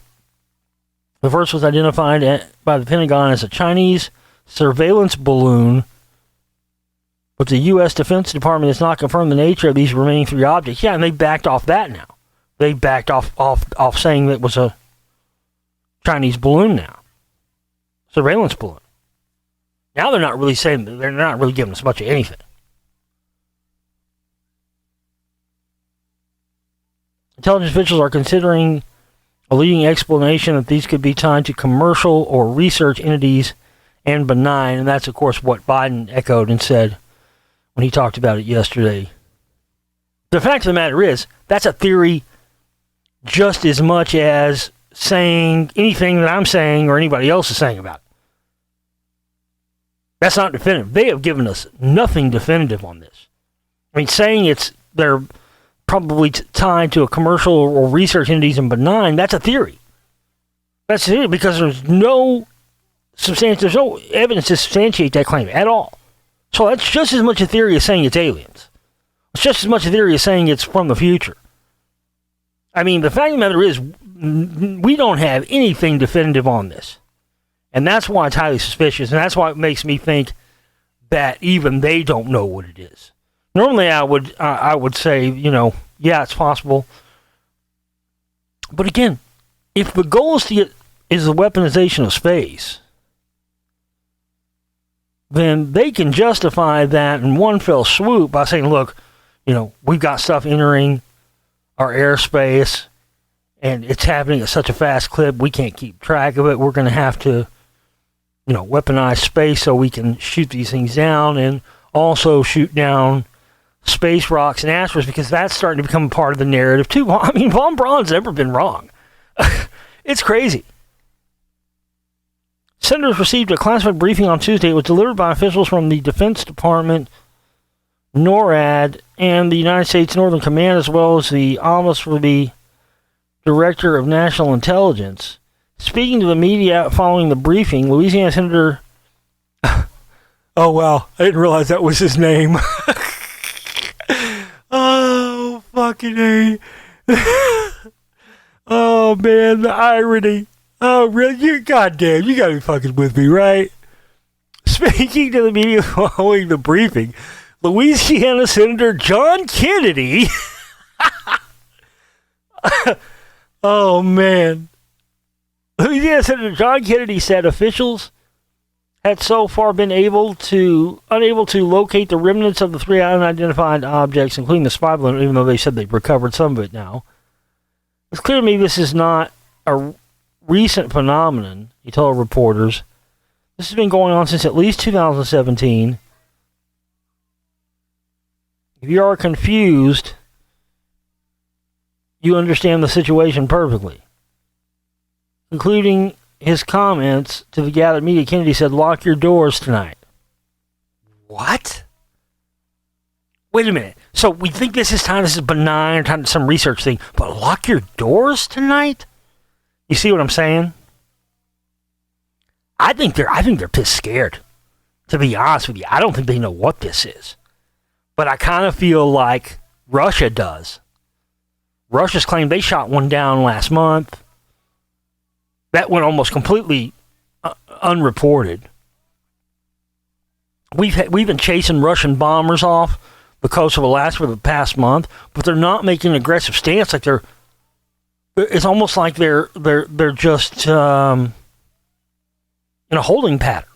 The first was identified by the Pentagon as a Chinese surveillance balloon, but the U.S. Defense Department has not confirmed the nature of these remaining 3 objects. Yeah, and they backed off that now. They backed off saying that it was a Chinese balloon now. Surveillance balloon. Now they're not really saying, they're not really giving us much of anything. Intelligence officials are considering a leading explanation that these could be tied to commercial or research entities and benign, and that's, of course, what Biden echoed and said when he talked about it yesterday. The fact of the matter is, that's a theory just as much as saying anything that I'm saying or anybody else is saying about it. That's not definitive. They have given us nothing definitive on this. I mean, saying they're probably tied to a commercial or research entities and benign, that's a theory. That's a theory because there's no evidence to substantiate that claim at all. So that's just as much a theory as saying it's aliens. It's just as much a theory as saying it's from the future. I mean, the fact of the matter is, we don't have anything definitive on this. And that's why it's highly suspicious, and that's why it makes me think that even they don't know what it is. Normally I would say, you know, yeah, it's possible. But again, if the goal is the weaponization of space, then they can justify that in one fell swoop by saying, look, you know, we've got stuff entering our airspace, and it's happening at such a fast clip, we can't keep track of it. We're going to have to, you know, weaponize space so we can shoot these things down and also shoot down space rocks and asteroids, because that's starting to become a part of the narrative too. I mean, Von Braun's never been wrong. It's crazy. Senators received a classified briefing on Tuesday. It was delivered by officials from the Defense Department, NORAD, and the United States Northern Command, as well as the Office for the Director of National Intelligence. Speaking to the media following the briefing, Louisiana Senator... Oh, wow. I didn't realize that was his name. Oh, fucking A. Oh, man, the irony. Oh, really? Goddamn, you gotta be fucking with me, right? Speaking to the media following the briefing, Louisiana Senator John Kennedy... Oh, man. Louisiana Senator John Kennedy said officials had so far been unable to locate the remnants of the 3 unidentified objects, including the spy balloon, even though they said they've recovered some of it now. It's clear to me this is not a recent phenomenon, he told reporters. This has been going on since at least 2017. If you are confused, you understand the situation perfectly. Including his comments to the gathered media, Kennedy said, "Lock your doors tonight." What? Wait a minute. So we think this is benign, some research thing, but lock your doors tonight? You see what I'm saying? I think they're pissed scared. To be honest with you, I don't think they know what this is. But I kind of feel like Russia does. Russia's claimed they shot one down last month. That went almost completely unreported. We've been chasing Russian bombers off the coast of Alaska for the past month, but they're not making an aggressive stance. Like it's almost like they're just in a holding pattern.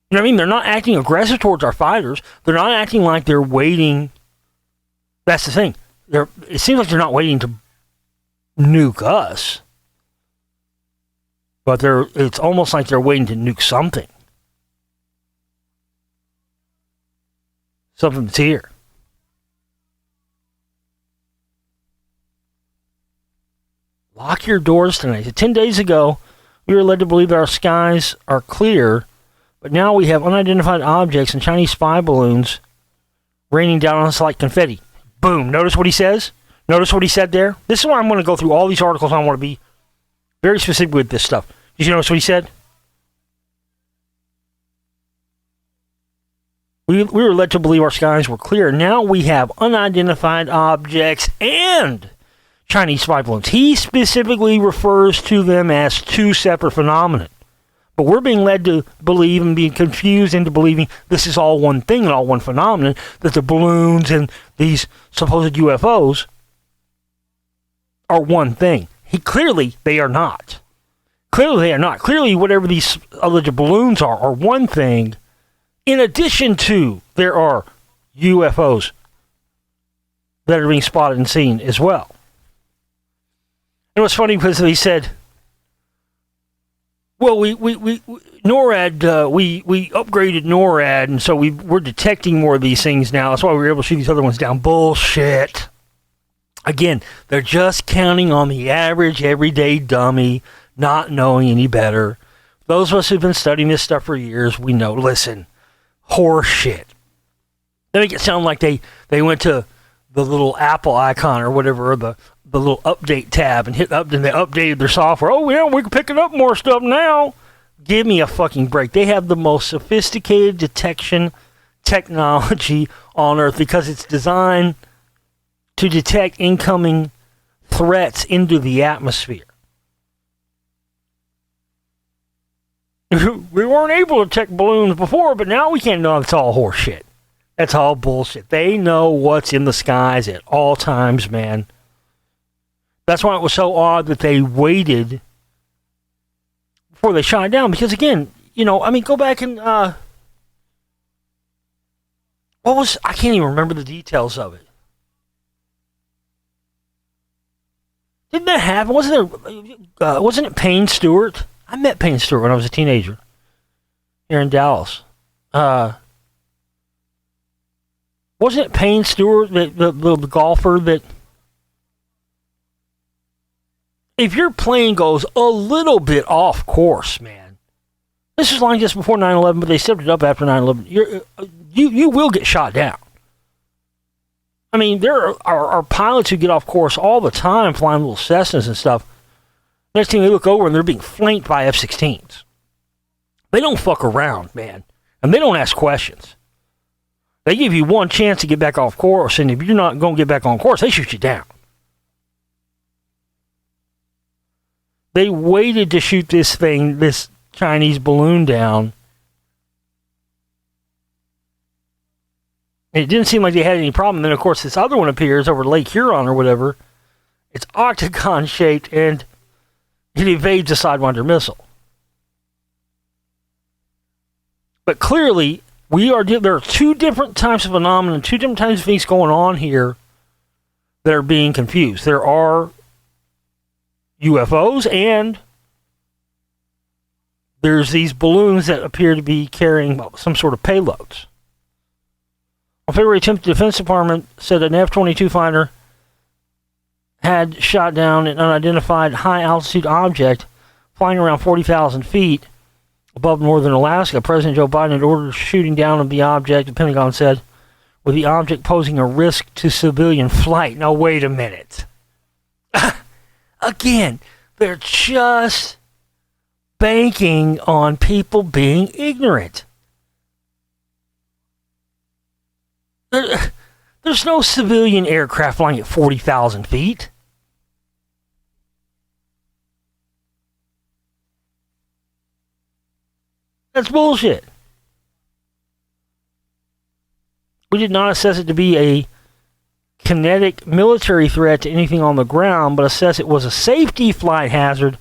You know what I mean? They're not acting aggressive towards our fighters. They're not acting like they're waiting. That's the thing. It seems like they're not waiting to nuke us. But it's almost like they're waiting to nuke something. Something that's here. Lock your doors tonight. 10 days ago, we were led to believe that our skies are clear, but now we have unidentified objects and Chinese spy balloons raining down on us like confetti. Boom. Notice what he says? Notice what he said there? This is why I'm going to go through all these articles. I want to be very specific with this stuff. Did you notice what he said? We were led to believe our skies were clear. Now we have unidentified objects and Chinese spy balloons. He specifically refers to them as two separate phenomena. But we're being led to believe and being confused into believing this is all one thing and all one phenomenon, that the balloons and these supposed UFOs are one thing. They are not. Clearly they are not. Clearly whatever these alleged balloons are one thing. In addition to, there are UFOs that are being spotted and seen as well. And it was funny because he said, well, we NORAD, we upgraded NORAD, and so we're detecting more of these things now. That's why we were able to shoot these other ones down. Bullshit. Again, they're just counting on the average, everyday dummy, not knowing any better. Those of us who've been studying this stuff for years, we know, listen, horse shit. They make it sound like they went to the little Apple icon or whatever, or the little update tab and hit up, and they updated their software. Oh, yeah, we're picking up more stuff now. Give me a fucking break. They have the most sophisticated detection technology on Earth because it's designed to detect incoming threats into the atmosphere. We weren't able to detect balloons before, but now we can't know. It's all horseshit. That's all bullshit. They know what's in the skies at all times, man. That's why it was so odd that they waited before they shot it down. Because again, go back and I can't even remember the details of it. Didn't that happen? Wasn't it Payne Stewart? I met Payne Stewart when I was a teenager here in Dallas. Wasn't it Payne Stewart, the golfer, that if your plane goes a little bit off course, man, this was like this before 9/11, but they stepped it up after 9/11, you will get shot down. I mean, there are pilots who get off course all the time flying little Cessnas and stuff. Next thing they look over and they're being flanked by F-16s. They don't fuck around, man. And they don't ask questions. They give you one chance to get back off course, and if you're not going to get back on course, they shoot you down. They waited to shoot this Chinese balloon down. And it didn't seem like they had any problem. Then, of course, this other one appears over Lake Huron or whatever. It's octagon-shaped, and it evades a Sidewinder missile. But clearly, there are two different types of phenomena, two different types of things going on here that are being confused. There are UFOs and there's these balloons that appear to be carrying some sort of payloads. On February 10th, the Defense Department said an F-22 fighter had shot down an unidentified high-altitude object flying around 40,000 feet above northern Alaska. President Joe Biden had ordered shooting down of the object, the Pentagon said, with the object posing a risk to civilian flight. Now, wait a minute. Again, they're just banking on people being ignorant. There's no civilian aircraft flying at 40,000 feet. That's bullshit. We did not assess it to be a kinetic military threat to anything on the ground, but assess it was a safety flight hazard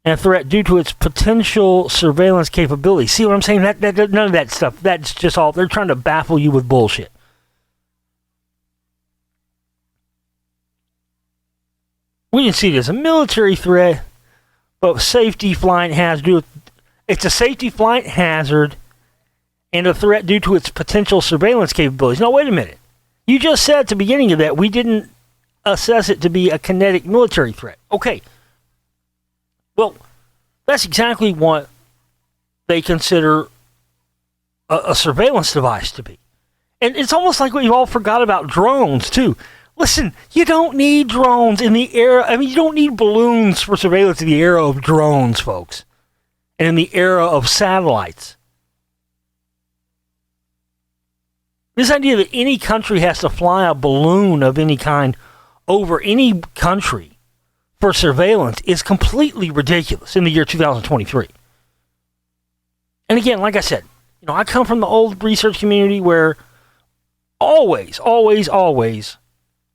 and a threat due to its potential surveillance capability. See what I'm saying? That none of that stuff. That's just all. They're trying to baffle you with bullshit. We didn't see it as a military threat, but safety flight has to do with. It's a safety flight hazard and a threat due to its potential surveillance capabilities. Now, wait a minute. You just said at the beginning of that we didn't assess it to be a kinetic military threat. Okay. Well, that's exactly what they consider a surveillance device to be. And it's almost like we've all forgot about drones, too. Listen, you don't need drones in the era. I mean, you don't need balloons for surveillance in the era of drones, folks. And in the era of satellites. This idea that any country has to fly a balloon of any kind over any country for surveillance is completely ridiculous in the year 2023. And again, like I said, I come from the old research community where always,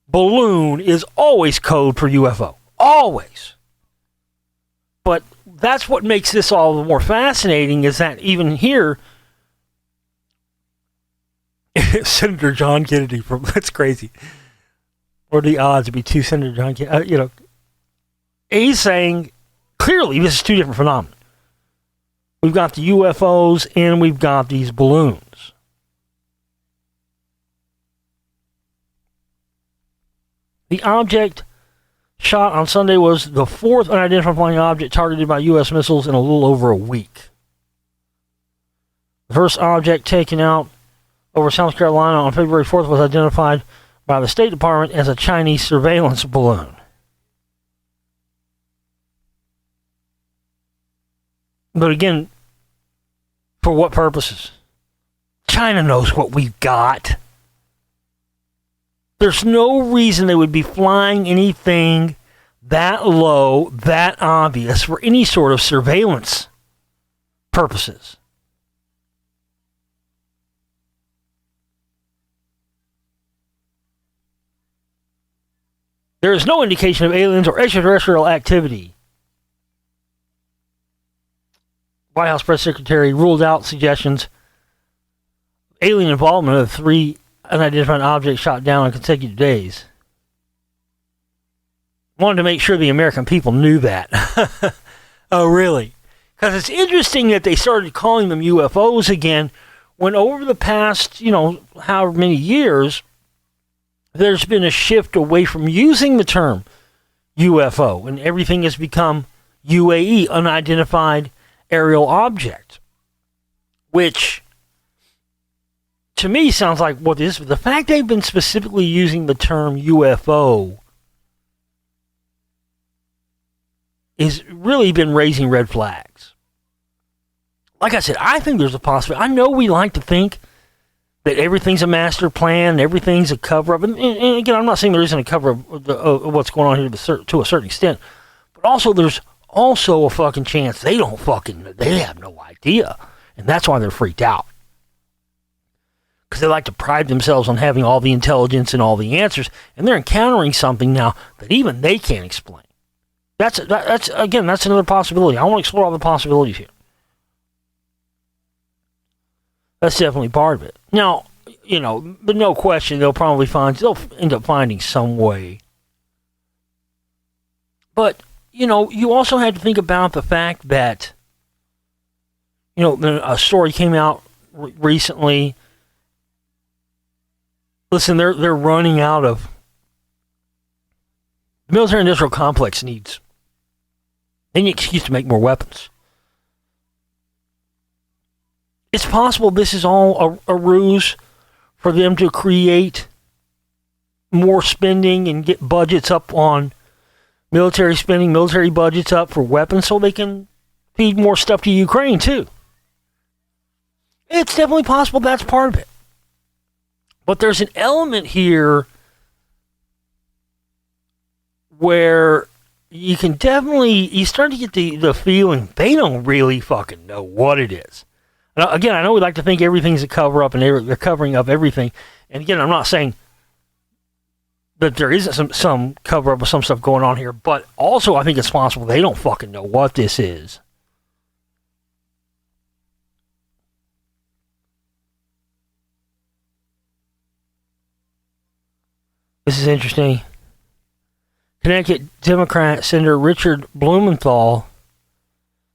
balloon is always code for UFO. Always. But that's what makes this all the more fascinating is that even here, Senator John Kennedy that's crazy. What are the odds to be two Senator John Kennedy? He's saying clearly this is two different phenomena. We've got the UFOs and we've got these balloons. The object shot on Sunday was the fourth unidentified flying object targeted by U.S. missiles in a little over a week. The first object taken out over South Carolina on February 4th was identified by the State Department as a Chinese surveillance balloon. But again, for what purposes? China knows what we've got. There's no reason they would be flying anything that low, that obvious, for any sort of surveillance purposes. There is no indication of aliens or extraterrestrial activity. White House Press Secretary ruled out suggestions of alien involvement of 3 unidentified objects shot down in consecutive days. Wanted to make sure the American people knew that. Oh, really? Because it's interesting that they started calling them UFOs again when over the past, however many years, there's been a shift away from using the term UFO and everything has become UAE, unidentified aerial object, which to me sounds like what this is. The fact they've been specifically using the term UFO has really been raising red flags. Like I said, I think there's a possibility. I know we like to think that everything's a master plan, everything's a cover-up. And again, I'm not saying there isn't a cover-up of what's going on here to a certain extent, but also there's also a fucking chance they have no idea. And that's why they're freaked out. Because they like to pride themselves on having all the intelligence and all the answers, and they're encountering something now that even they can't explain. That's another possibility. I want to explore all the possibilities here. That's definitely part of it. Now, but no question, they'll end up finding some way. But, you also have to think about the fact that a story came out recently. Listen, they're running out of. The military industrial complex needs any excuse to make more weapons. It's possible this is all a ruse for them to create more spending and get budgets up on military spending, military budgets up for weapons so they can feed more stuff to Ukraine too. It's definitely possible that's part of it. But there's an element here where you start to get the feeling they don't really fucking know what it is. And again, I know we like to think everything's a cover-up and they're covering up everything. And again, I'm not saying that there isn't some cover-up of some stuff going on here, but also I think it's possible they don't fucking know what this is. This is interesting. Connecticut Democrat Senator Richard Blumenthal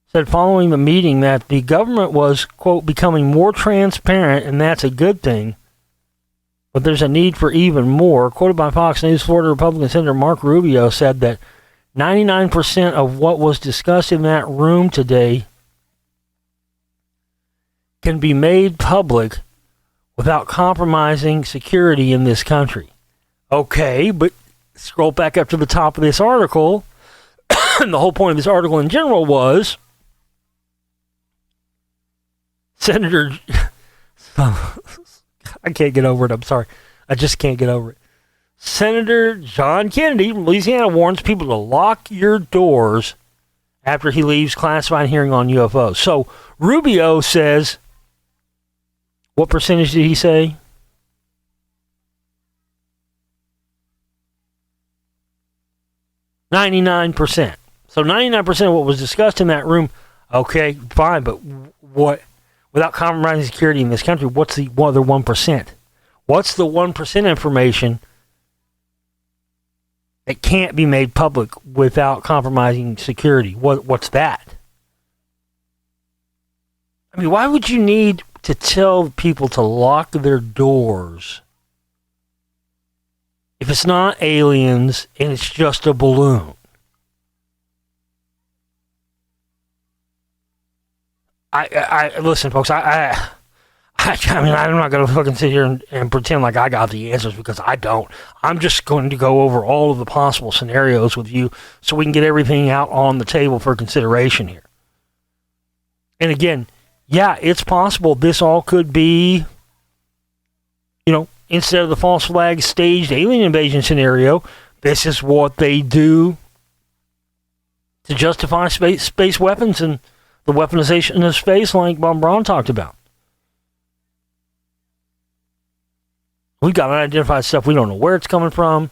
said following the meeting that the government was, quote, becoming more transparent, and that's a good thing, but there's a need for even more. Quoted by Fox News, Florida Republican Senator Mark Rubio said that 99% of what was discussed in that room today can be made public without compromising security in this country. Okay, but scroll back up to the top of this article, and the whole point of this article in general was Senator... I can't get over it, I'm sorry. I just can't get over it. Senator John Kennedy from Louisiana warns people to lock your doors after he leaves classified hearing on UFOs. So Rubio says, what percentage did he say? 99%. So 99% of what was discussed in that room, okay, fine, but what, without compromising security in this country, what's the other 1%? What's the 1% information that can't be made public without compromising security? What's that? I mean, why would you need to tell people to lock their doors if it's not aliens and it's just a balloon? I listen, folks. I mean, I'm not going to fucking sit here and pretend like I got the answers, because I don't. I'm just going to go over all of the possible scenarios with you so we can get everything out on the table for consideration here. And again, yeah, it's possible this all could be, instead of the false flag staged alien invasion scenario, this is what they do to justify space weapons and the weaponization of space, like Bob Braun talked about. We've got unidentified stuff. We don't know where it's coming from,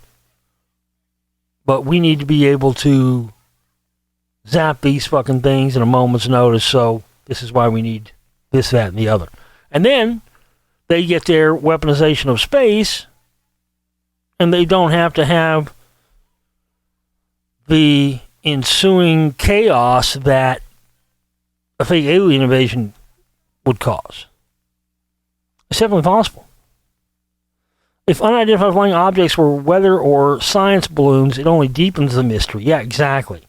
but we need to be able to zap these fucking things in a moment's notice. So this is why we need this, that, and the other. And then they get their weaponization of space, and they don't have to have the ensuing chaos that a fake alien invasion would cause. It's definitely possible. If unidentified flying objects were weather or science balloons, it only deepens the mystery. Yeah, exactly.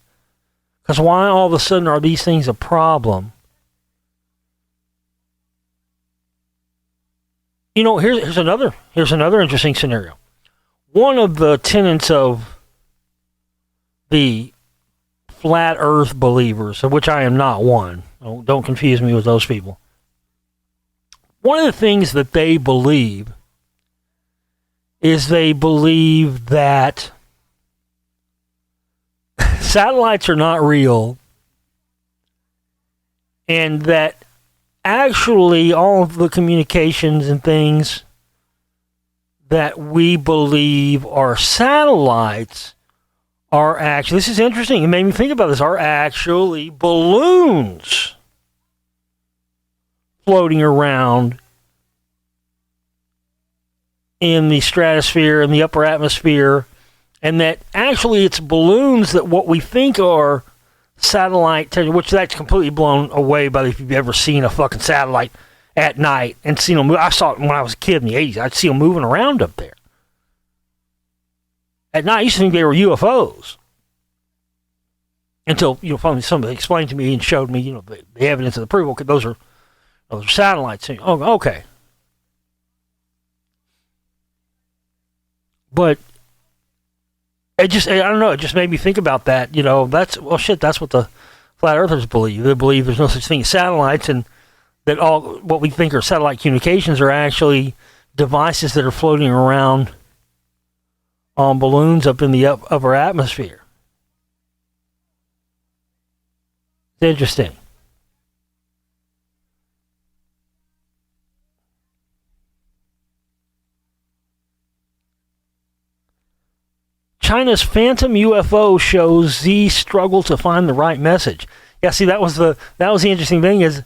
Because why all of a sudden are these things a problem? Here's another interesting scenario. One of the tenets of the flat earth believers, of which I am not one, don't confuse me with those people. One of the things that they believe is they believe that satellites are not real, and that actually all of the communications and things that we believe are satellites are actually, this is interesting, it made me think about this, are actually balloons floating around in the stratosphere and the upper atmosphere, and that actually it's balloons that what we think are satellite, which that's completely blown away by if you've ever seen a fucking satellite at night and seen them move. I saw it when I was a kid in the 80s. I'd see them moving around up there. At night, I used to think they were UFOs. Until, finally somebody explained to me and showed me, the evidence of the proof. Okay, those are satellites. Oh, okay. But I don't know, it just made me think about that. That's what the flat earthers believe. They believe there's no such thing as satellites, and that all what we think are satellite communications are actually devices that are floating around on balloons up in the upper atmosphere. It's interesting. China's phantom UFO shows Z struggle to find the right message. Yeah, see, that was the interesting thing is,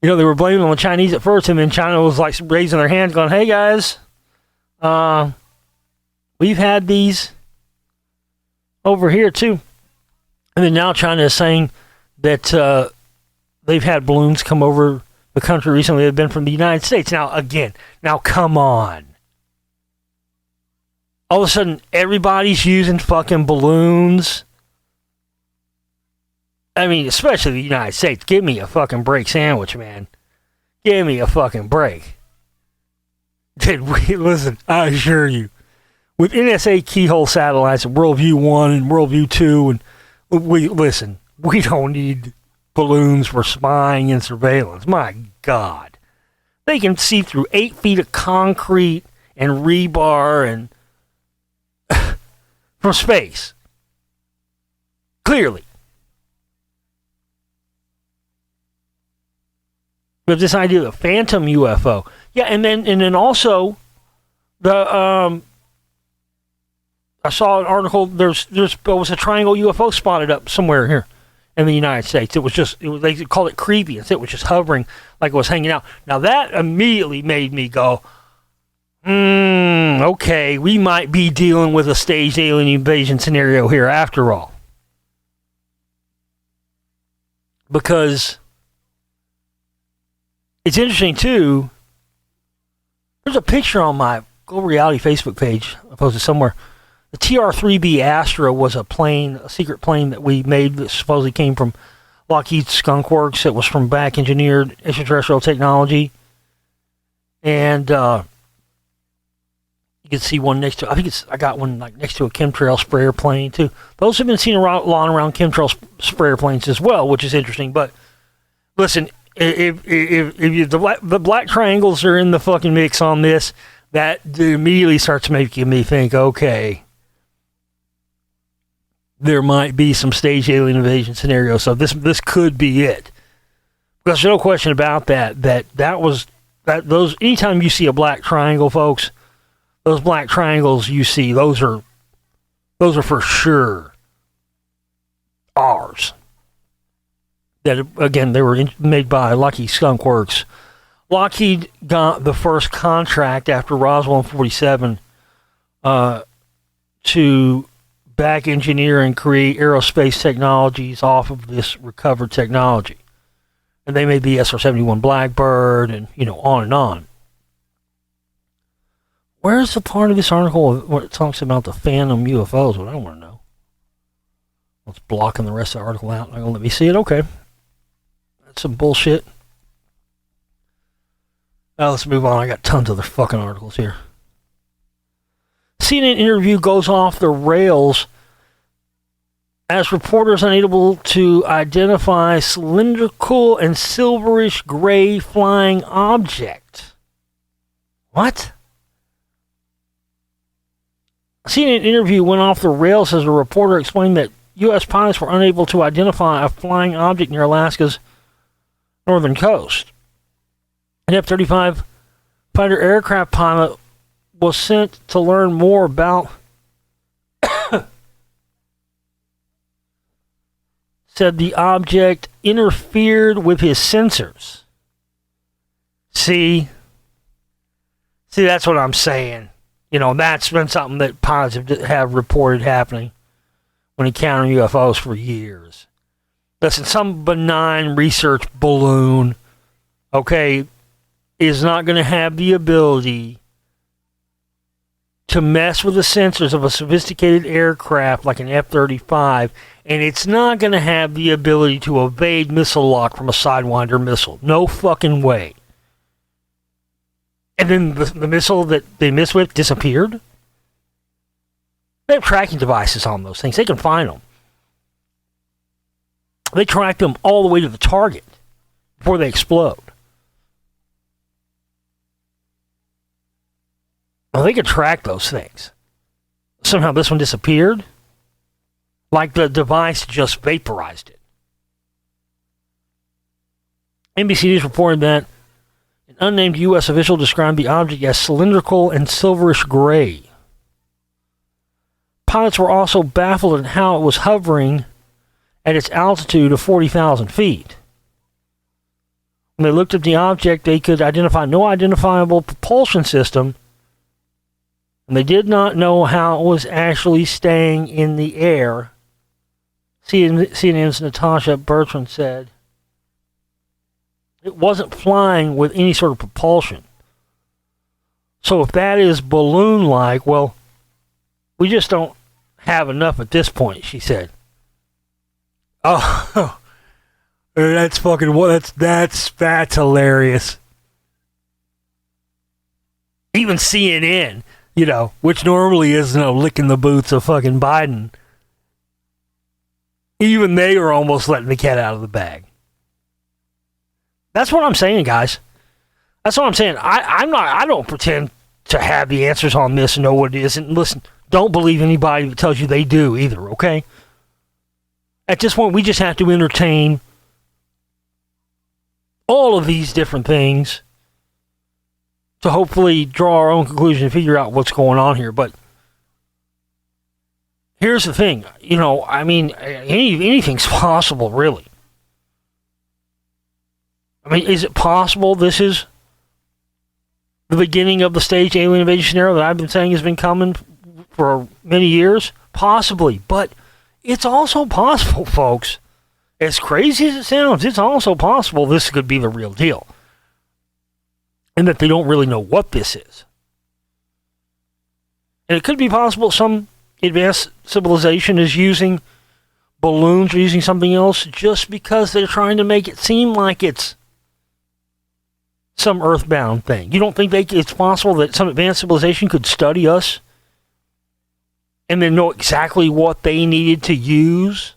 they were blaming on the Chinese at first, and then China was like raising their hand, going, "Hey guys, we've had these over here too." And then now China is saying that they've had balloons come over the country recently that have been from the United States. Now come on. All of a sudden, everybody's using fucking balloons. I mean, especially the United States. Give me a fucking break sandwich, man. Give me a fucking break. Listen, I assure you, with NSA keyhole satellites and Worldview 1 and Worldview 2, and we don't need balloons for spying and surveillance. My God. They can see through 8 feet of concrete and rebar and from space. Clearly. We have this idea of phantom UFO. Yeah, and then also the I saw an article. There was a triangle UFO spotted up somewhere here in the United States. They called it creepy. It was just hovering like it was hanging out. Now that immediately made me go, okay, we might be dealing with a staged alien invasion scenario here after all. Because it's interesting, too. There's a picture on my Global Reality Facebook page. I posted somewhere. The TR-3B Astra was a secret plane that we made that supposedly came from Lockheed Skunk Works. It was from back engineered extraterrestrial technology. And you can see one next to, I got one like next to a chemtrail sprayer plane, too. Those have been seen around chemtrail sprayer planes as well, which is interesting. But listen, if the black triangles are in the fucking mix on this, that immediately starts making me think, okay, there might be some staged alien invasion scenario. So this could be it. Because there's no question about that. Those anytime you see a black triangle, folks, those black triangles you see, those are for sure ours. That, again, they were made by Lockheed Skunk Works. Lockheed got the first contract after Roswell in 47 to back engineer and create aerospace technologies off of this recovered technology. And they made the SR-71 Blackbird and, on and on. Where's the part of this article where it talks about the phantom UFOs? What I want to know. It's blocking the rest of the article out. Not going to let me see it? Okay. That's some bullshit. Now let's move on. I got tons of other fucking articles here. CNN interview goes off the rails as reporters unable to identify cylindrical and silverish gray flying object. What? CNN interview went off the rails as a reporter explained that U.S. pilots were unable to identify a flying object near Alaska's northern coast. An F-35 fighter aircraft pilot was sent to learn more about said the object interfered with his sensors. See, that's what I'm saying. That's been something that pilots have reported happening when encountering UFOs for years. Listen, some benign research balloon, okay, is not going to have the ability to mess with the sensors of a sophisticated aircraft like an F-35, and it's not going to have the ability to evade missile lock from a Sidewinder missile. No fucking way. And then the missile that they missed with disappeared? They have tracking devices on those things. They can find them. They track them all the way to the target before they explode. Well, they could track those things. Somehow this one disappeared, like the device just vaporized it. NBC News reported that an unnamed U.S. official described the object as cylindrical and silverish gray. Pilots were also baffled at how it was hovering at its altitude of 40,000 feet. When they looked at the object, they could identify no identifiable propulsion system, and they did not know how it was actually staying in the air. CNN's Natasha Bertrand said it wasn't flying with any sort of propulsion. So if that is balloon-like, well, we just don't have enough at this point, she said. Oh, that's fucking, that's hilarious. Even CNN, which normally is, licking the boots of fucking Biden, even they are almost letting the cat out of the bag. That's what I'm saying, guys. That's what I'm saying. I don't pretend to have the answers on this and know what it is. And listen, don't believe anybody that tells you they do either, okay? At this point, we just have to entertain all of these different things to hopefully draw our own conclusion and figure out what's going on here. But here's the thing, anything's possible, really. Is it possible this is the beginning of the staged alien invasion scenario that I've been saying has been coming for many years? Possibly, but it's also possible, folks. As crazy as it sounds, it's also possible this could be the real deal. And that they don't really know what this is. And it could be possible some advanced civilization is using balloons or using something else just because they're trying to make it seem like it's some earthbound thing. You don't think it's possible that some advanced civilization could study us and then know exactly what they needed to use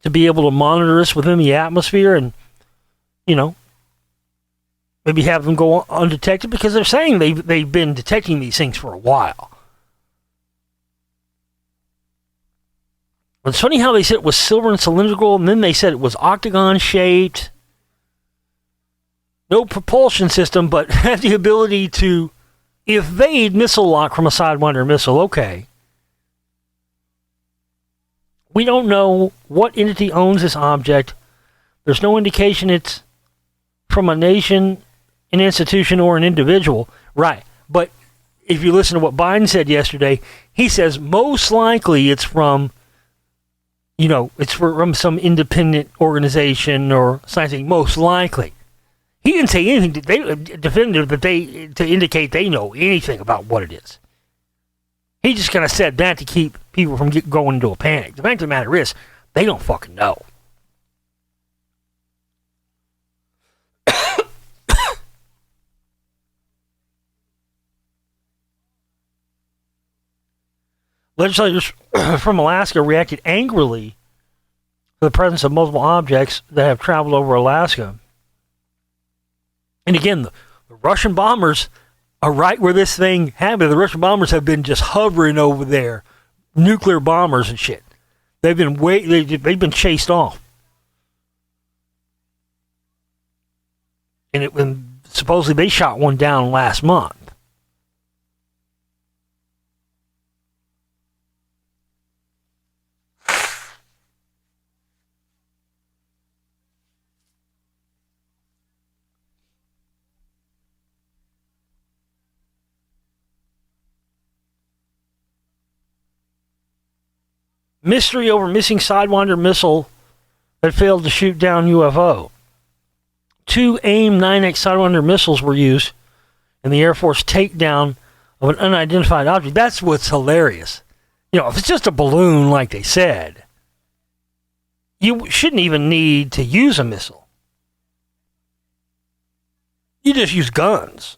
to be able to monitor us within the atmosphere and, maybe have them go undetected? Because they're saying they've been detecting these things for a while. It's funny how they said it was silver and cylindrical, and then they said it was octagon-shaped. No propulsion system, but had the ability to evade missile lock from a Sidewinder missile. Okay. We don't know what entity owns this object. There's no indication it's from a nation, an institution, or an individual. Right. But if you listen to what Biden said yesterday, he says most likely it's from, it's from some independent organization or something, most likely. He didn't say anything definitive to indicate they know anything about what it is. He just kind of said that to keep people from going into a panic. The fact of the matter is, they don't fucking know. Legislators from Alaska reacted angrily to the presence of multiple objects that have traveled over Alaska. And again, the Russian bombers are right where this thing happened. The Russian bombers have been just hovering over there, nuclear bombers and shit. They've been chased off, and supposedly they shot one down last month. Mystery over missing Sidewinder missile that failed to shoot down UFO. 2 AIM-9X Sidewinder missiles were used in the Air Force takedown of an unidentified object. That's what's hilarious. If it's just a balloon like they said, you shouldn't even need to use a missile. You just use guns.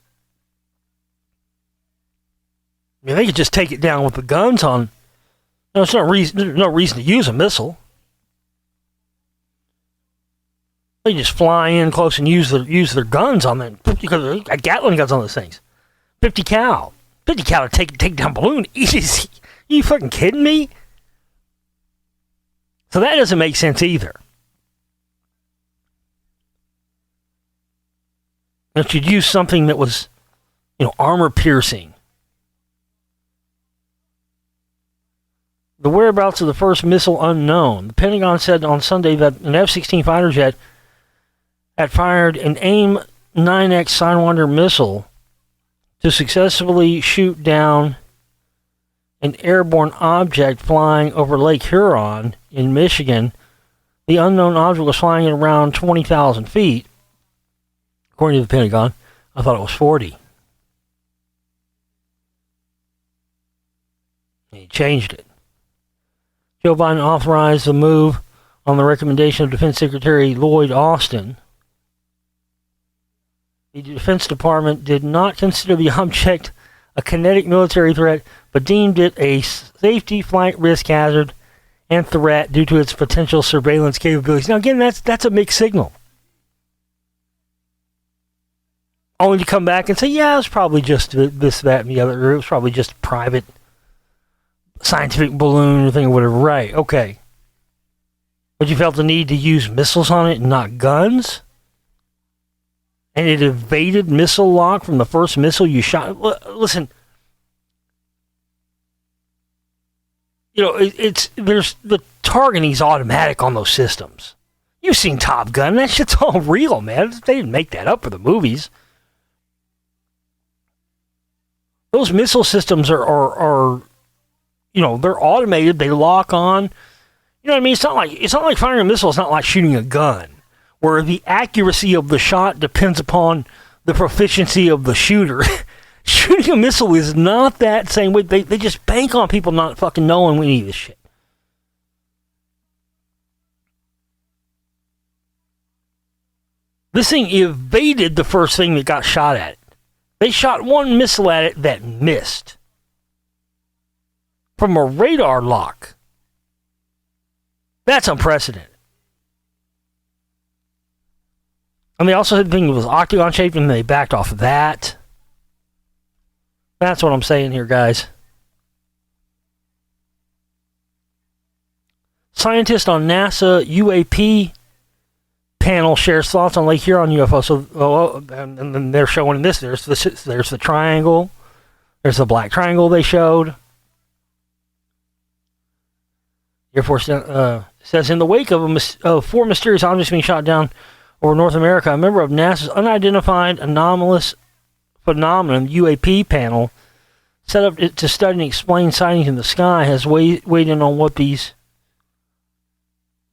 They could just take it down with the guns on. There's no reason to use a missile. They just fly in close and use their guns on them, because they got Gatling guns on those things. 50 cal to take down balloon. Easy. You fucking kidding me? So that doesn't make sense either. That you'd use something that was, armor piercing. The whereabouts of the first missile unknown. The Pentagon said on Sunday that an F-16 fighter jet had fired an AIM-9X Sidewinder missile to successfully shoot down an airborne object flying over Lake Huron in Michigan. The unknown object was flying at around 20,000 feet, according to the Pentagon. I thought it was 40. He changed it. Joe Biden authorized the move on the recommendation of Defense Secretary Lloyd Austin. The Defense Department did not consider the object a kinetic military threat, but deemed it a safety, flight risk hazard, and threat due to its potential surveillance capabilities. Now, again, that's a mixed signal. Only to come back and say, yeah, it was probably just this, that, and the other. It was probably just a private scientific balloon or thing or whatever. Right, okay. But you felt the need to use missiles on it and not guns? And it evaded missile lock from the first missile you shot. Listen, there's the targeting's automatic on those systems. You've seen Top Gun. That shit's all real, man. They didn't make that up for the movies. Those missile systems are they're automated. They lock on. You know what I mean? It's not like firing a missile. It's not like shooting a gun, where the accuracy of the shot depends upon the proficiency of the shooter. Shooting a missile is not that same way. They just bank on people not fucking knowing we need this shit. This thing evaded the first thing that got shot at it. They shot one missile at it that missed from a radar lock. That's unprecedented. And they also had the thing that was octagon shaped, and they backed off of that. That's what I'm saying here, guys. Scientist on NASA UAP panel shares thoughts on Lake Huron UFO. So, and then they're showing this. There's the triangle. There's the black triangle they showed. Air Force says in the wake of 4 mysterious objects being shot down over North America, a member of NASA's Unidentified Anomalous Phenomenon UAP panel, set up to study and explain sightings in the sky, has weighed in on what these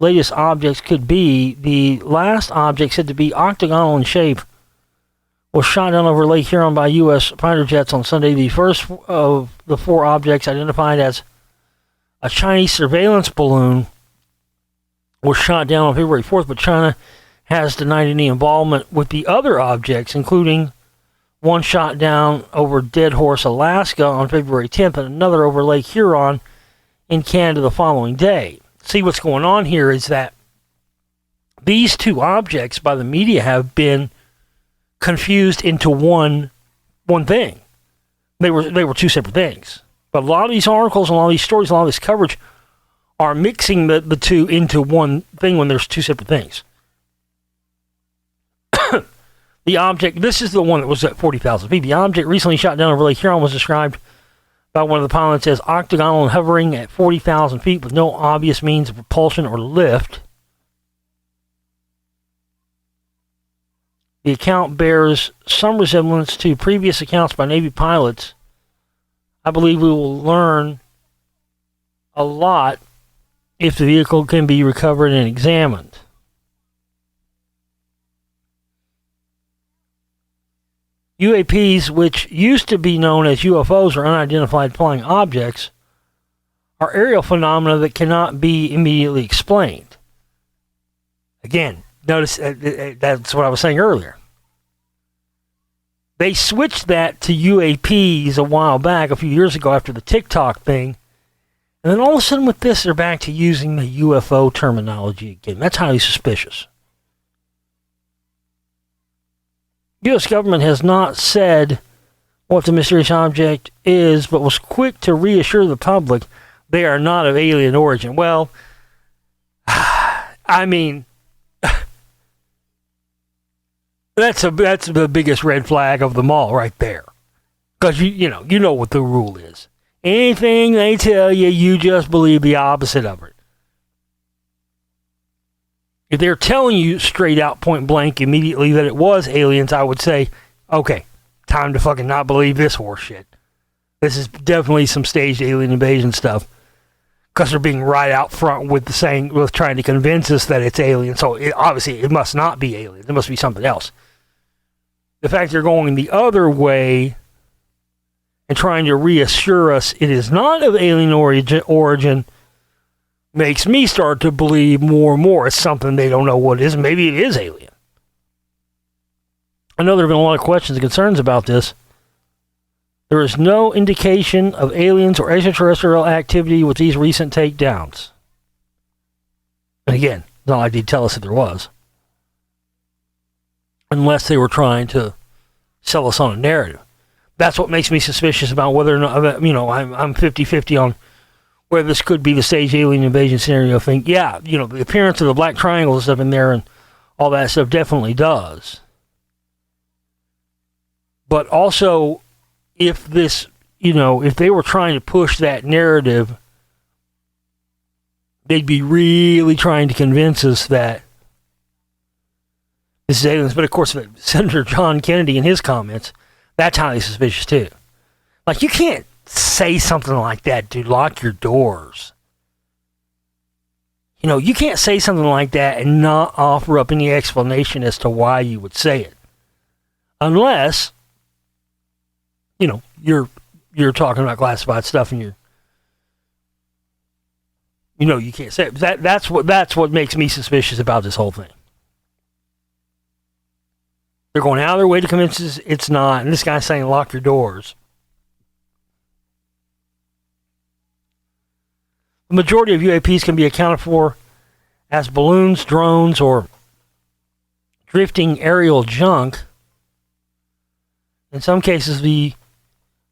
latest objects could be. The last object, said to be octagonal in shape, was shot down over Lake Huron by U.S. fighter jets on Sunday. The first of the 4 objects, identified as a Chinese surveillance balloon, was shot down on February 4th, but China has denied any involvement with the other objects, including one shot down over Dead Horse, Alaska on February 10th, and another over Lake Huron in Canada the following day. See, what's going on here is that these 2 objects by the media have been confused into one thing. They were 2 separate things. But a lot of these articles and a lot of these stories, a lot of this coverage are mixing the 2 into one thing when there's 2 separate things. The object, this is the one that was at 40,000 feet. The object recently shot down over Lake Huron was described by one of the pilots as octagonal and hovering at 40,000 feet with no obvious means of propulsion or lift. The account bears some resemblance to previous accounts by Navy pilots. I believe we will learn a lot if the vehicle can be recovered and examined. UAPs, which used to be known as UFOs or unidentified flying objects, are aerial phenomena that cannot be immediately explained. Again, notice that's what I was saying earlier. They switched that to UAPs a while back, a few years ago after the TikTok thing. And then all of a sudden with this, they're back to using the UFO terminology again. That's highly suspicious. The U.S. government has not said what the mysterious object is, but was quick to reassure the public they are not of alien origin. Well, I mean, that's the biggest red flag of them all right there. Because you know what the rule is. Anything they tell you, you just believe the opposite of it. If they're telling you straight out, point blank, immediately that it was aliens, I would say, okay, time to fucking not believe this horse shit. This is definitely some staged alien invasion stuff. Because they're being right out front with trying to convince us that it's alien. So obviously it must not be aliens. It must be something else. The fact they're going the other way and trying to reassure us it is not of alien origin makes me start to believe more and more it's something they don't know what it is. Maybe it is alien. I know there have been a lot of questions and concerns about this. There is no indication of aliens or extraterrestrial activity with these recent takedowns. And again, it's not like they'd tell us if there was. Unless they were trying to sell us on a narrative. That's what makes me suspicious about whether or not, I'm 50-50 on whether this could be the staged alien invasion scenario thing. Yeah, the appearance of the black triangles stuff in there and all that stuff definitely does. But also, if this, if they were trying to push that narrative, they'd be really trying to convince us that this is aliens. But of course, Senator John Kennedy in his comments, that's highly suspicious too. Like, you can't say something like that, dude. Lock your doors. You can't say something like that and not offer up any explanation as to why you would say it. Unless, you're talking about classified stuff and you can't say it. That's what makes me suspicious about this whole thing. They're going out of their way to convince us it's not, and this guy's saying lock your doors. The majority of UAPs can be accounted for as balloons, drones, or drifting aerial junk. In some cases, the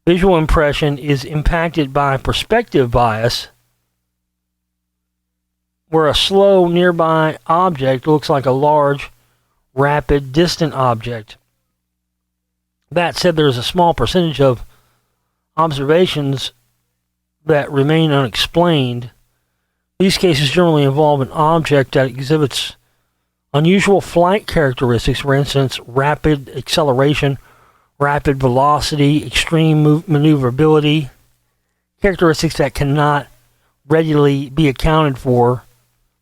visual impression is impacted by perspective bias, where a slow nearby object looks like a large, rapid, distant object. That said, there is a small percentage of observations that remain unexplained. These cases generally involve an object that exhibits unusual flight characteristics, for instance, rapid acceleration, rapid velocity, extreme maneuverability, characteristics that cannot readily be accounted for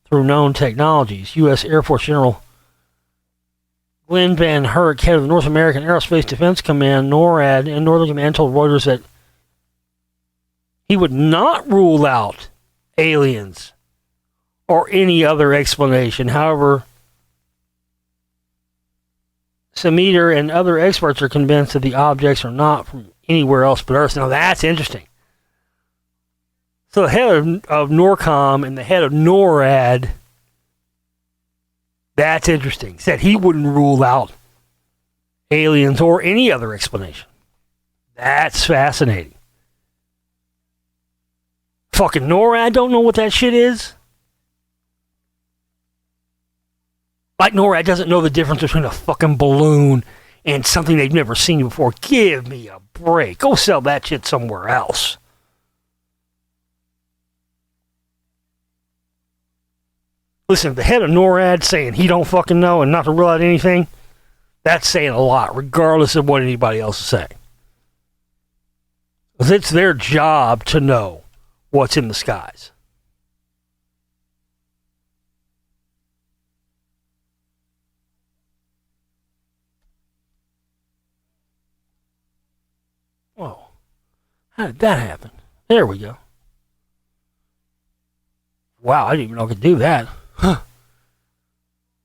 through known technologies. U.S. Air Force General Glenn Van Herk, head of the North American Aerospace Defense Command, NORAD, and Northern Command, told Reuters that he would not rule out aliens or any other explanation. However, Sameter and other experts are convinced that the objects are not from anywhere else but Earth. Now that's interesting. So the head of NORCOM and the head of NORAD, that's interesting, said he wouldn't rule out aliens or any other explanation. That's fascinating. Fucking NORAD don't know what that shit is? Like NORAD doesn't know the difference between a fucking balloon and something they've never seen before. Give me a break. Go sell that shit somewhere else. Listen, the head of NORAD saying he don't fucking know and not to rule out anything, that's saying a lot, regardless of what anybody else is saying. Because it's their job to know what's in the skies. How did that happen? There we go. Wow, I didn't even know I could do that. Huh.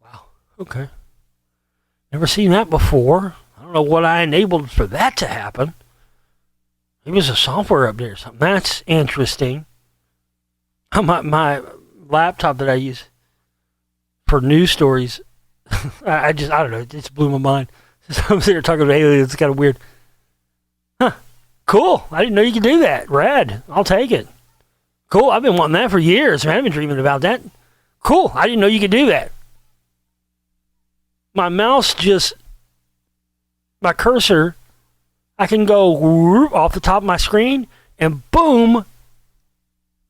Wow. Okay. Never seen that before. I don't know what I enabled for that to happen. Maybe there's a software up there or something. That's interesting. My laptop that I use for news stories, I don't know, it just blew my mind. I'm sitting there talking about aliens. It's kind of weird. Huh. Cool. I didn't know you could do that. Rad. I'll take it. Cool. I've been wanting that for years. Man, I've been dreaming about that. Cool. I didn't know you could do that. My mouse my cursor, I can go whoop off the top of my screen and boom.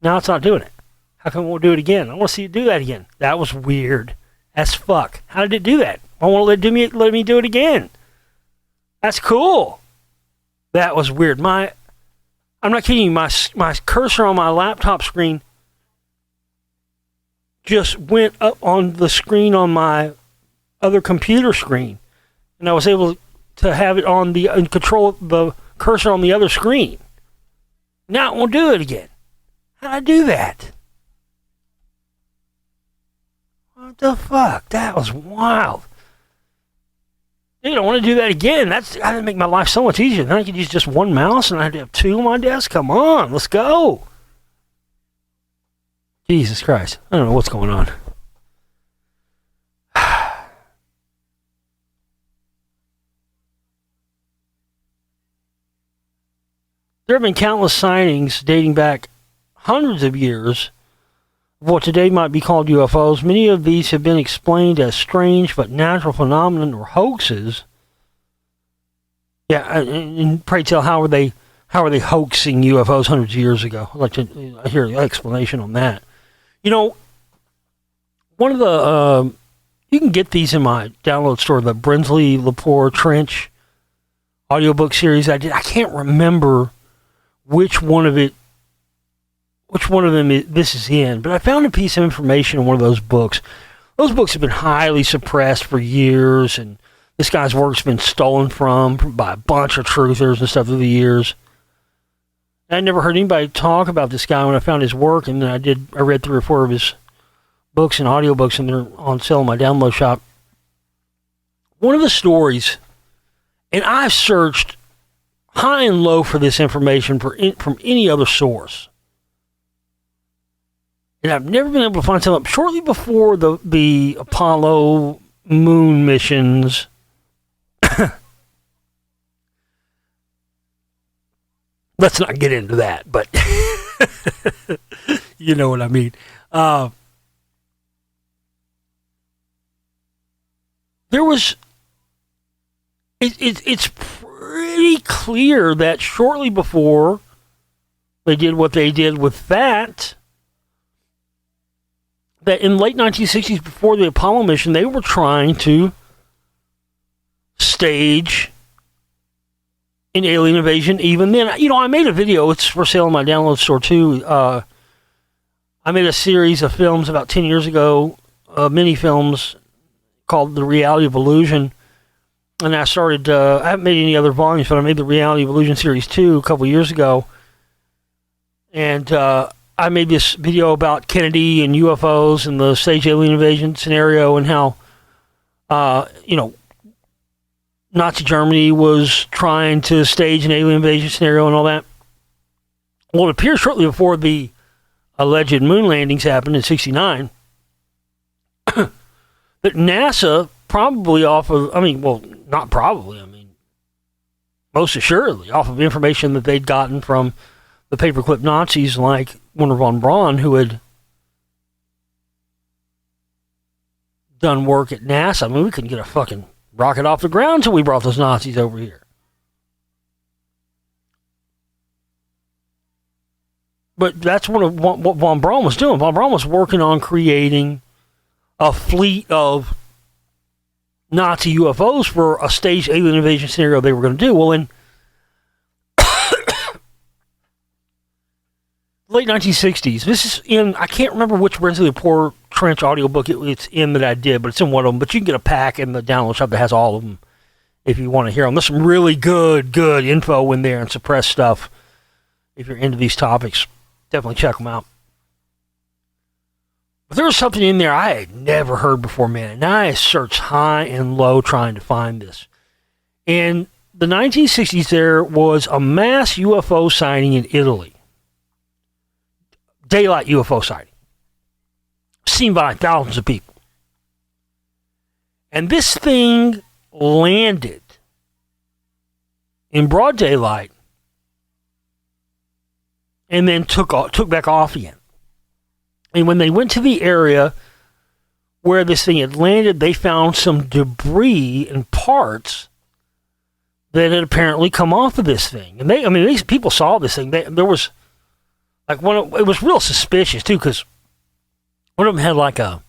Now it's not doing it. How come it won't do it again? I want to see it do that again. That was weird as fuck. How did it do that? I won't let me do it again. That's cool. That was weird. I'm not kidding you. My cursor on my laptop screen just went up on the screen on my other computer screen, and I was able to have it on and control the cursor on the other screen. Now it won't do it again. How'd I do that? What the fuck? That was wild. Dude, I want to do that again. That'd make my life so much easier. Then I could use just one mouse and I had to have two on my desk. Come on, let's go. Jesus Christ. I don't know what's going on. There have been countless sightings dating back hundreds of years of what today might be called UFOs. Many of these have been explained as strange but natural phenomena or hoaxes. Yeah, and pray tell, how are they hoaxing UFOs hundreds of years ago? I'd like to hear an explanation on that. You know, one of the you can get these in my download store, the Brinsley Lepore Trench audiobook series I did. I can't remember which one of them this is in, but I found a piece of information in one of those books. Those books have been highly suppressed for years, and this guy's work's been stolen by a bunch of truthers and stuff through the years. I never heard anybody talk about this guy when I found his work, and then I read 3 or 4 of his books and audiobooks, and they're on sale in my download shop. One of the stories, and I've searched high and low for this information from any other source, and I've never been able to find something. Shortly before the Apollo moon missions, let's not get into that, but you know what I mean. There was. It's pretty clear that shortly before they did what they did with that in late 1960s, before the Apollo mission, they were trying to stage an alien invasion. Even then, you know, I made a video. It's for sale in my download store too. I made a series of films about 10 years ago, mini films called The Reality of Illusion. And I started, I haven't made any other volumes, but I made the Reality of Illusion Series 2 a couple years ago. And I made this video about Kennedy and UFOs and the staged alien invasion scenario, and how, Nazi Germany was trying to stage an alien invasion scenario and all that. Well, it appears shortly before the alleged moon landings happened in 1969, that NASA probably most assuredly off of information that they'd gotten from the paperclip Nazis like Wernher von Braun, who had done work at NASA. I mean, we couldn't get a fucking rocket off the ground until we brought those Nazis over here. But that's what von Braun was doing. Von Braun was working on creating a fleet of Nazi UFOs for a staged alien invasion scenario they were going to do. Well, in late 1960s, this is in, I can't remember which Brinsley Lepore Trench audiobook it's in that I did, but it's in one of them. But you can get a pack in the download shop that has all of them if you want to hear them. There's some really good info in there and suppressed stuff. If you're into these topics, definitely check them out. But there was something in there I had never heard before, man. And I searched high and low trying to find this. In the 1960s, there was a mass UFO sighting in Italy. Daylight UFO sighting. Seen by thousands of people. And this thing landed in broad daylight and then took back off again. And when they went to the area where this thing had landed, they found some debris and parts that had apparently come off of this thing. And these people saw this thing. There was it was real suspicious too, because one of them had like an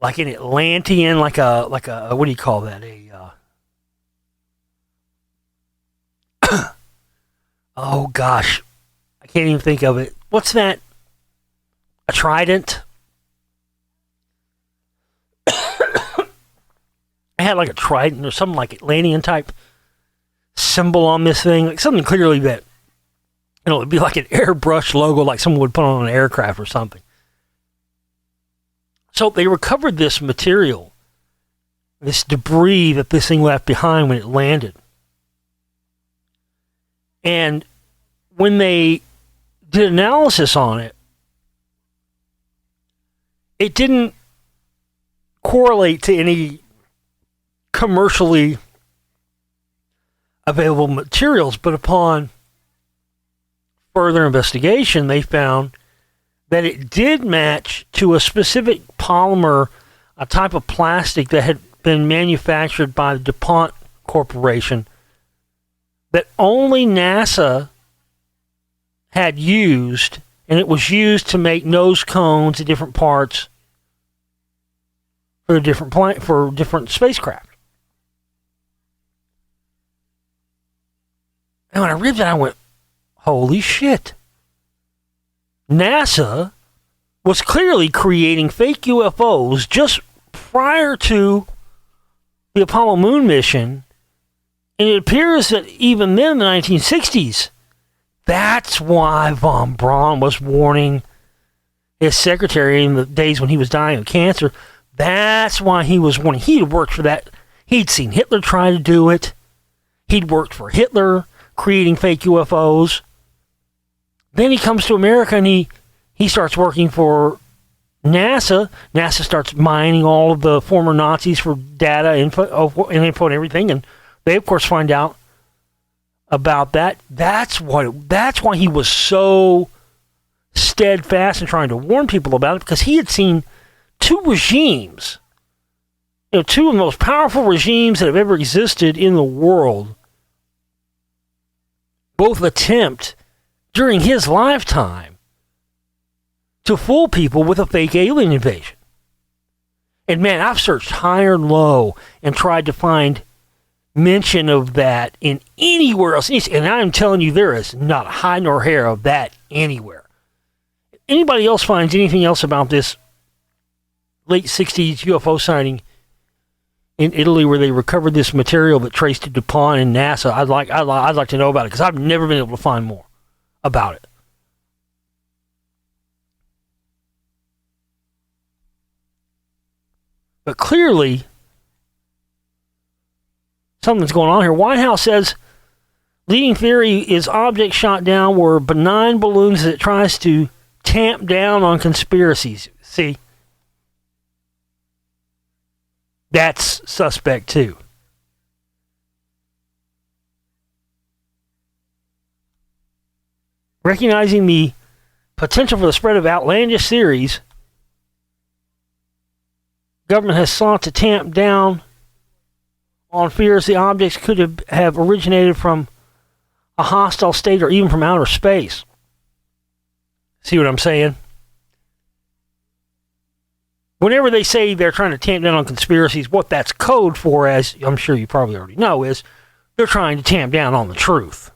Atlantean, like a what do you call that? Oh gosh, I can't even think of it. What's that? A trident? I had like a trident or something like Atlantean type symbol on this thing, like something clearly that, it'd be like an airbrush logo, like someone would put on an aircraft or something. So they recovered this material, this debris that this thing left behind when it landed. And when they did analysis on it, it didn't correlate to any commercially available materials, but upon further investigation, they found that it did match to a specific polymer, a type of plastic that had been manufactured by the DuPont Corporation that only NASA had used, and it was used to make nose cones and different parts for different spacecraft. And when I read that, I went, holy shit. NASA was clearly creating fake UFOs just prior to the Apollo moon mission. And it appears that even then, in the 1960s, that's why von Braun was warning his secretary in the days when he was dying of cancer. That's why he was warning. He had worked for that. He'd seen Hitler try to do it. He'd worked for Hitler, creating fake UFOs. Then he comes to America and he starts working for NASA. NASA starts mining all of the former Nazis for data, info and everything. And they, of course, find out about that. That's why he was so steadfast in trying to warn people about it, because he had seen two regimes, two of the most powerful regimes that have ever existed in the world, both attempt during his lifetime to fool people with a fake alien invasion. And man, I've searched high and low and tried to find mention of that in anywhere else. And I'm telling you, there is not a hide nor hair of that anywhere. If anybody else finds anything else about this late 60s UFO sighting in Italy where they recovered this material that traced to DuPont and NASA, I'd like to know about it, because I've never been able to find more about it. But clearly, something's going on here. White House says leading theory is objects shot down were benign balloons that it tries to tamp down on conspiracies. See? That's suspect too. Recognizing the potential for the spread of outlandish theories, government has sought to tamp down on fears the objects could have originated from a hostile state or even from outer space. See what I'm saying? Whenever they say they're trying to tamp down on conspiracies, what that's code for, as I'm sure you probably already know, is they're trying to tamp down on the truth.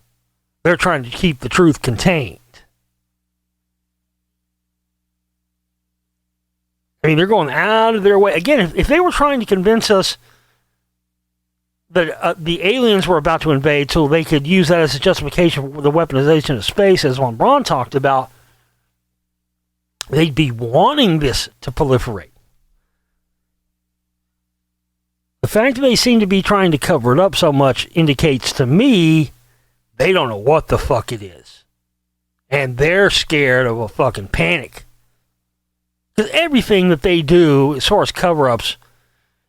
They're trying to keep the truth contained. I mean, they're going out of their way. Again, if they were trying to convince us that the aliens were about to invade, so they could use that as a justification for the weaponization of space, as Von Braun talked about. They'd be wanting this to proliferate. The fact that they seem to be trying to cover it up so much indicates to me they don't know what the fuck it is. And they're scared of a fucking panic. Because everything that they do, as far as cover-ups,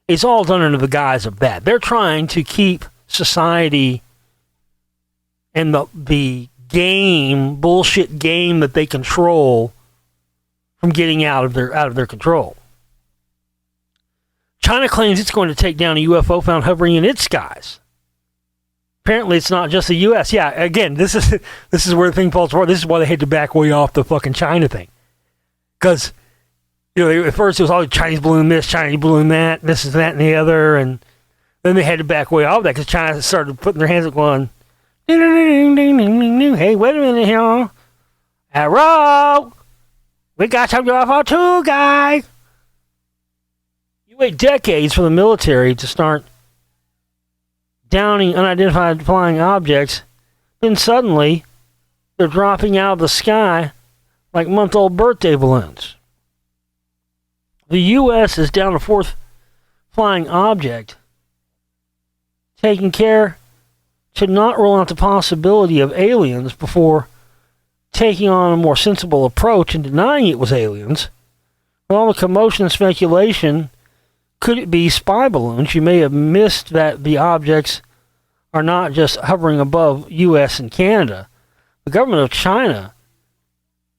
is all done under the guise of that. They're trying to keep society and the game, bullshit game that they control, from getting out of their control. China claims it's going to take down a UFO found hovering in its skies. Apparently, it's not just the U.S. Yeah, again, this is where the thing falls apart. This is why they had to back way off the fucking China thing. Because, at first it was all Chinese balloon this, Chinese balloon that, this is that and the other, and then they had to back way off that because China started putting their hands up going, ding, ding, ding, ding, ding, ding. Hey, wait a minute here. Hello? We got some UFO too, guys. You wait decades for the military to start downing unidentified flying objects, then suddenly they're dropping out of the sky like month-old birthday balloons. The U.S. is down a fourth flying object, taking care to not rule out the possibility of aliens before taking on a more sensible approach and denying it was aliens. With all the commotion and speculation, could it be spy balloons? You may have missed that the objects are not just hovering above U.S. and Canada. The government of China,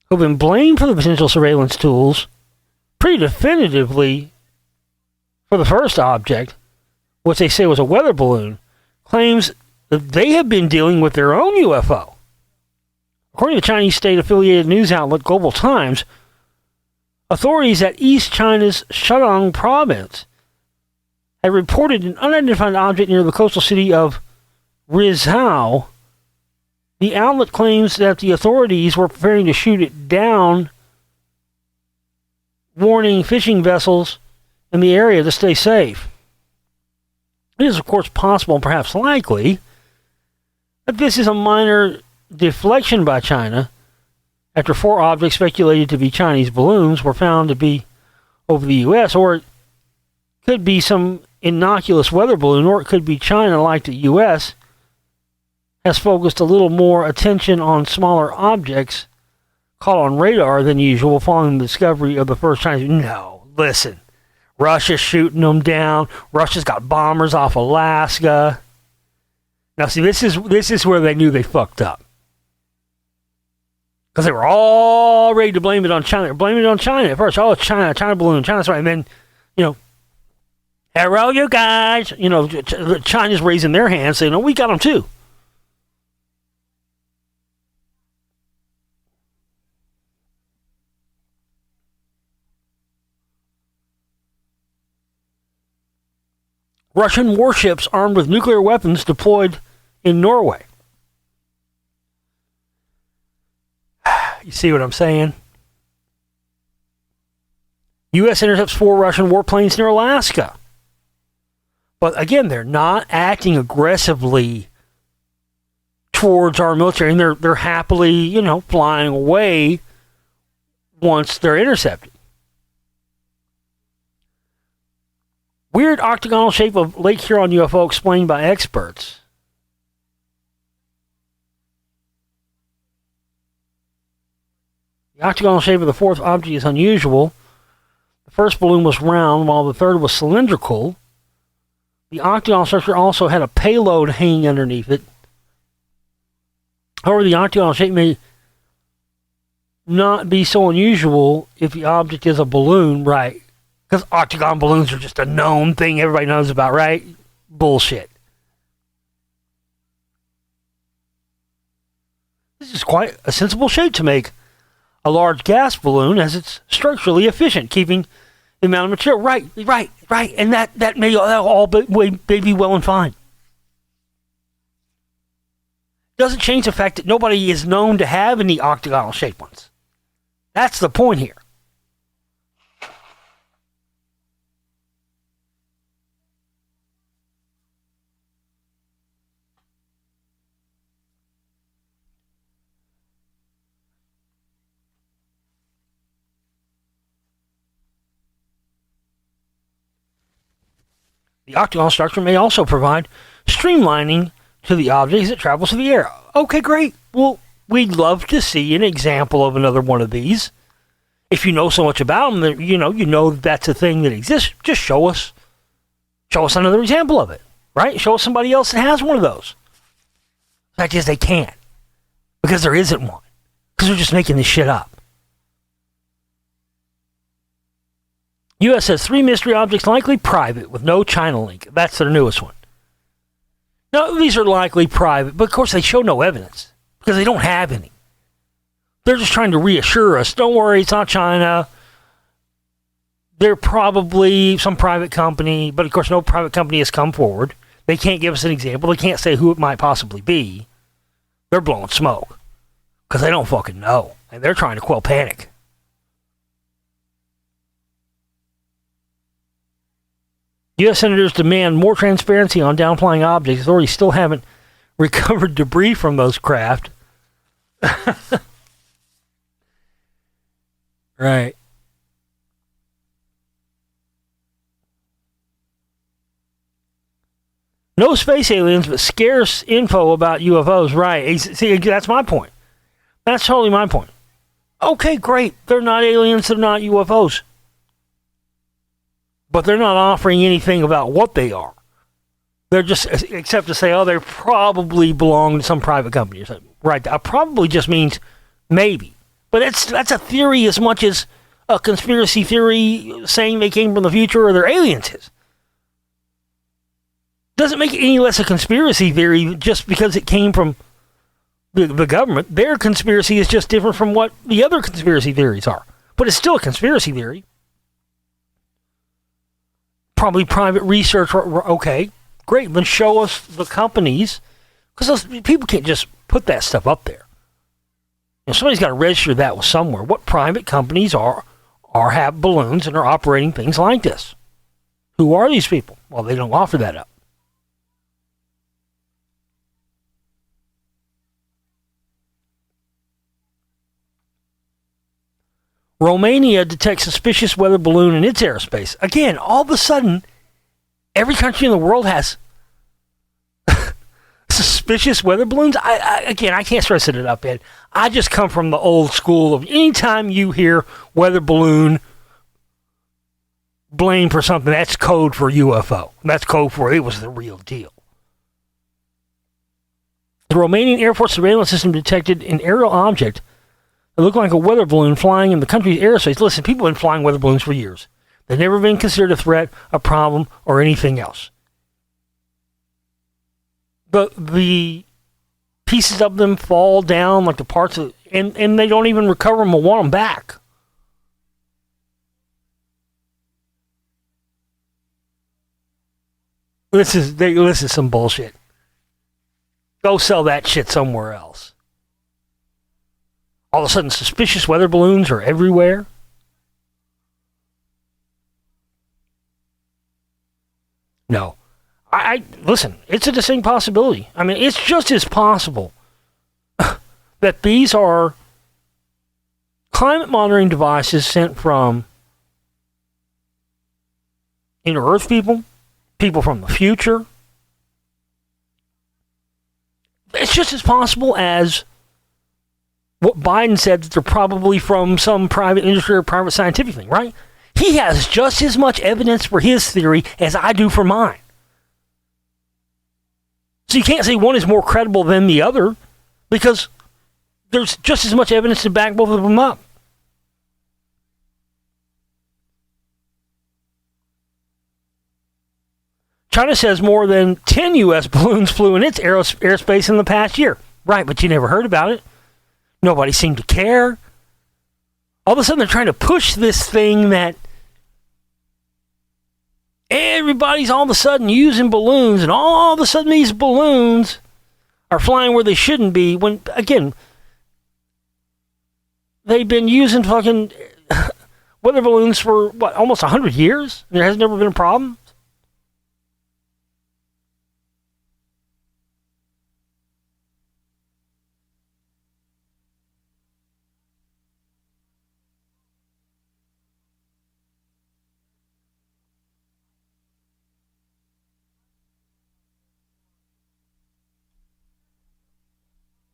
who have been blamed for the potential surveillance tools, pretty definitively for the first object, which they say was a weather balloon, claims that they have been dealing with their own UFO. According to the Chinese state-affiliated news outlet Global Times, authorities at East China's Shandong province have reported an unidentified object near the coastal city of Rizhao. The outlet claims that the authorities were preparing to shoot it down, warning fishing vessels in the area to stay safe. It is, of course, possible and perhaps likely that this is a minor deflection by China after 4 objects speculated to be Chinese balloons were found to be over the U.S., or it could be some innocuous weather balloon, or it could be China, like the U.S., has focused a little more attention on smaller objects caught on radar than usual following the discovery of the first Chinese. No, listen. Russia's shooting them down. Russia's got bombers off Alaska. Now, see, this is where they knew they fucked up. Because they were all ready to blame it on China. They were blaming it on China at first. Oh, it's China balloon, China's right. And then, hello, you guys. China's raising their hands saying, no, we got them too. Russian warships armed with nuclear weapons deployed in Norway. You see what I'm saying? U.S. intercepts 4 Russian warplanes near Alaska. But again, they're not acting aggressively towards our military, and they're happily, flying away once they're intercepted. Weird octagonal shape of Lake Huron UFO explained by experts. The octagonal shape of the fourth object is unusual. The first balloon was round, while the third was cylindrical. The octagonal structure also had a payload hanging underneath it. However, the octagonal shape may not be so unusual if the object is a balloon, right? Because octagon balloons are just a known thing everybody knows about, right? Bullshit. This is quite a sensible shape to make a large gas balloon, as it's structurally efficient, keeping the amount of material. Right. And that may all be well and fine. Doesn't change the fact that nobody is known to have any octagonal shaped ones. That's the point here. The octagon structure may also provide streamlining to the object as it travels through the air. Okay, great. Well, we'd love to see an example of another one of these. If you know so much about them, that you know that's a thing that exists, just show us. Show us another example of it, right? Show us somebody else that has one of those. The fact is they can't, because there isn't one. Because they're just making this shit up. U.S. has 3 mystery objects likely private with no China link. That's their newest one. Now, these are likely private, but of course they show no evidence because they don't have any. They're just trying to reassure us, don't worry, it's not China. They're probably some private company, but of course no private company has come forward. They can't give us an example. They can't say who it might possibly be. They're blowing smoke because they don't fucking know, and they're trying to quell panic. U.S. senators demand more transparency on downflying objects. Authorities still haven't recovered debris from those craft. Right. No space aliens, but scarce info about UFOs. Right. See, that's my point. That's totally my point. Okay, great. They're not aliens. They're not UFOs. But they're not offering anything about what they are. They're just, except to say, oh, they probably belong to some private company or something. Right. That probably just means maybe. But that's a theory as much as a conspiracy theory saying they came from the future or they're aliens is. Doesn't make it any less a conspiracy theory just because it came from the government. Their conspiracy is just different from what the other conspiracy theories are. But it's still a conspiracy theory. Probably private research. Okay, great. Then show us the companies. Because people can't just put that stuff up there. Somebody's got to register that with somewhere. What private companies have balloons and are operating things like this? Who are these people? Well, they don't offer that up. Romania detects suspicious weather balloon in its airspace. Again, all of a sudden, every country in the world has suspicious weather balloons. I can't stress it enough, Ed. I just come from the old school of anytime you hear weather balloon blame for something, that's code for UFO. That's code for it was the real deal. The Romanian Air Force surveillance system detected an aerial object that looked like a weather balloon flying in the country's airspace. Listen, people have been flying weather balloons for years. They've never been considered a threat, a problem, or anything else. But the pieces of them fall down like the parts of, and they don't even recover them or want them back. This is some bullshit. Go sell that shit somewhere else. All of a sudden, suspicious weather balloons are everywhere. No. I listen, it's a distinct possibility. I mean, it's just as possible that these are climate monitoring devices sent from inner Earth people from the future. It's just as possible as what Biden said, that they're probably from some private industry or private scientific thing, right? He has just as much evidence for his theory as I do for mine. So you can't say one is more credible than the other because there's just as much evidence to back both of them up. China says more than 10 U.S. balloons flew in its airspace in the past year. Right, but you never heard about it. Nobody seemed to care. All of a sudden, they're trying to push this thing that everybody's all of a sudden using balloons, and all of a sudden these balloons are flying where they shouldn't be. When, again, they've been using fucking weather balloons for, almost 100 years? There has never been a problem?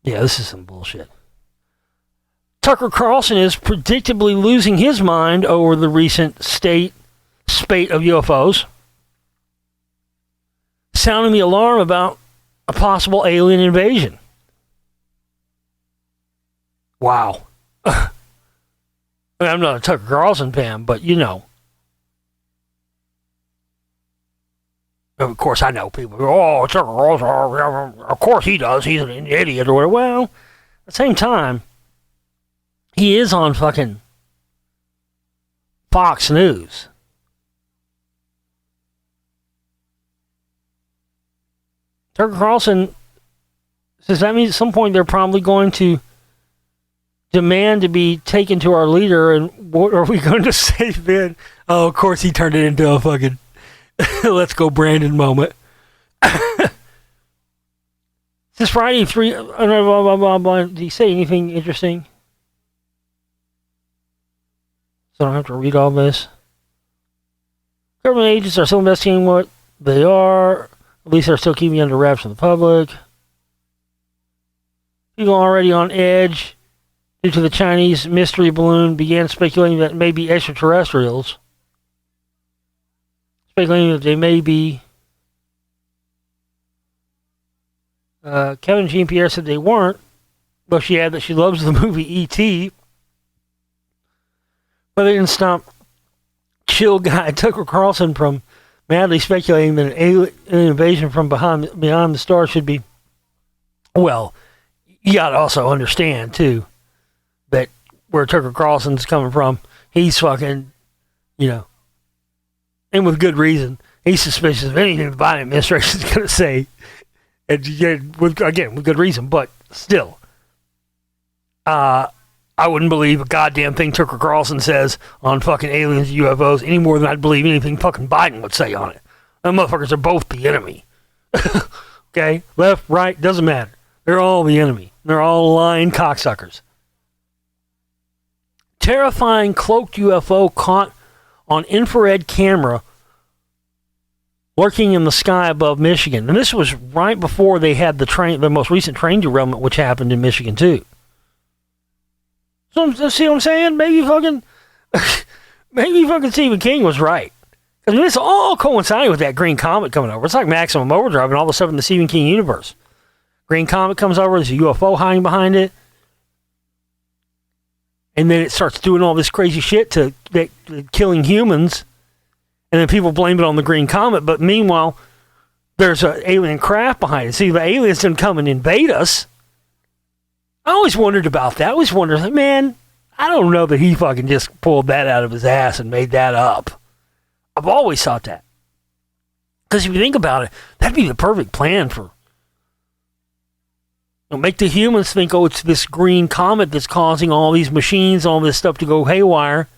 Yeah, this is some bullshit. Tucker Carlson is predictably losing his mind over the recent spate of UFOs, sounding the alarm about a possible alien invasion. Wow. I mean, I'm not a Tucker Carlson fan, but you know. Of course, I know people go, oh, Tucker Carlson, of course he does, he's an idiot or whatever. Well, at the same time, he is on fucking Fox News. Tucker Carlson says that means at some point they're probably going to demand to be taken to our leader, and what are we going to say then? Oh, of course he turned it into a fucking let's go Brandon moment. This Friday, blah, blah, blah, blah. Did he say anything interesting? So I don't have to read all this. Government agents are still investigating what they are. At least they're still keeping under wraps from the public. People already on edge due to the Chinese mystery balloon began speculating that it may be extraterrestrials. Speculating that they may be. Kevin Jean-Pierre said they weren't, but she added that she loves the movie E.T. But they didn't stop chill guy Tucker Carlson from madly speculating that an alien invasion from beyond the stars should be. Well, you got to also understand, too, that where Tucker Carlson's coming from, he's fucking, you know, and with good reason, he's suspicious of anything the Biden administration is going to say. And with good reason, but still, I wouldn't believe a goddamn thing Tucker Carlson says on fucking aliens and UFOs any more than I'd believe anything fucking Biden would say on it. Them motherfuckers are both the enemy. Okay? Left, right, doesn't matter. They're all the enemy. They're all lying cocksuckers. Terrifying cloaked UFO caught on infrared camera lurking in the sky above Michigan. And this was right before they had the most recent train derailment, which happened in Michigan, too. So, see what I'm saying? Maybe fucking Stephen King was right. I mean, it's all coinciding with that green comet coming over. It's like Maximum Overdrive and all the stuff in the Stephen King universe. Green comet comes over, there's a UFO hiding behind it. And then it starts doing all this crazy shit to killing humans. And then people blame it on the green comet, but meanwhile, there's an alien craft behind it. See, the aliens didn't come and invade us. I always wondered about that. I always wondered, like, man, I don't know that he fucking just pulled that out of his ass and made that up. I've always thought that. Because if you think about it, that'd be the perfect plan for, make the humans think, oh, it's this green comet that's causing all these machines, all this stuff to go haywire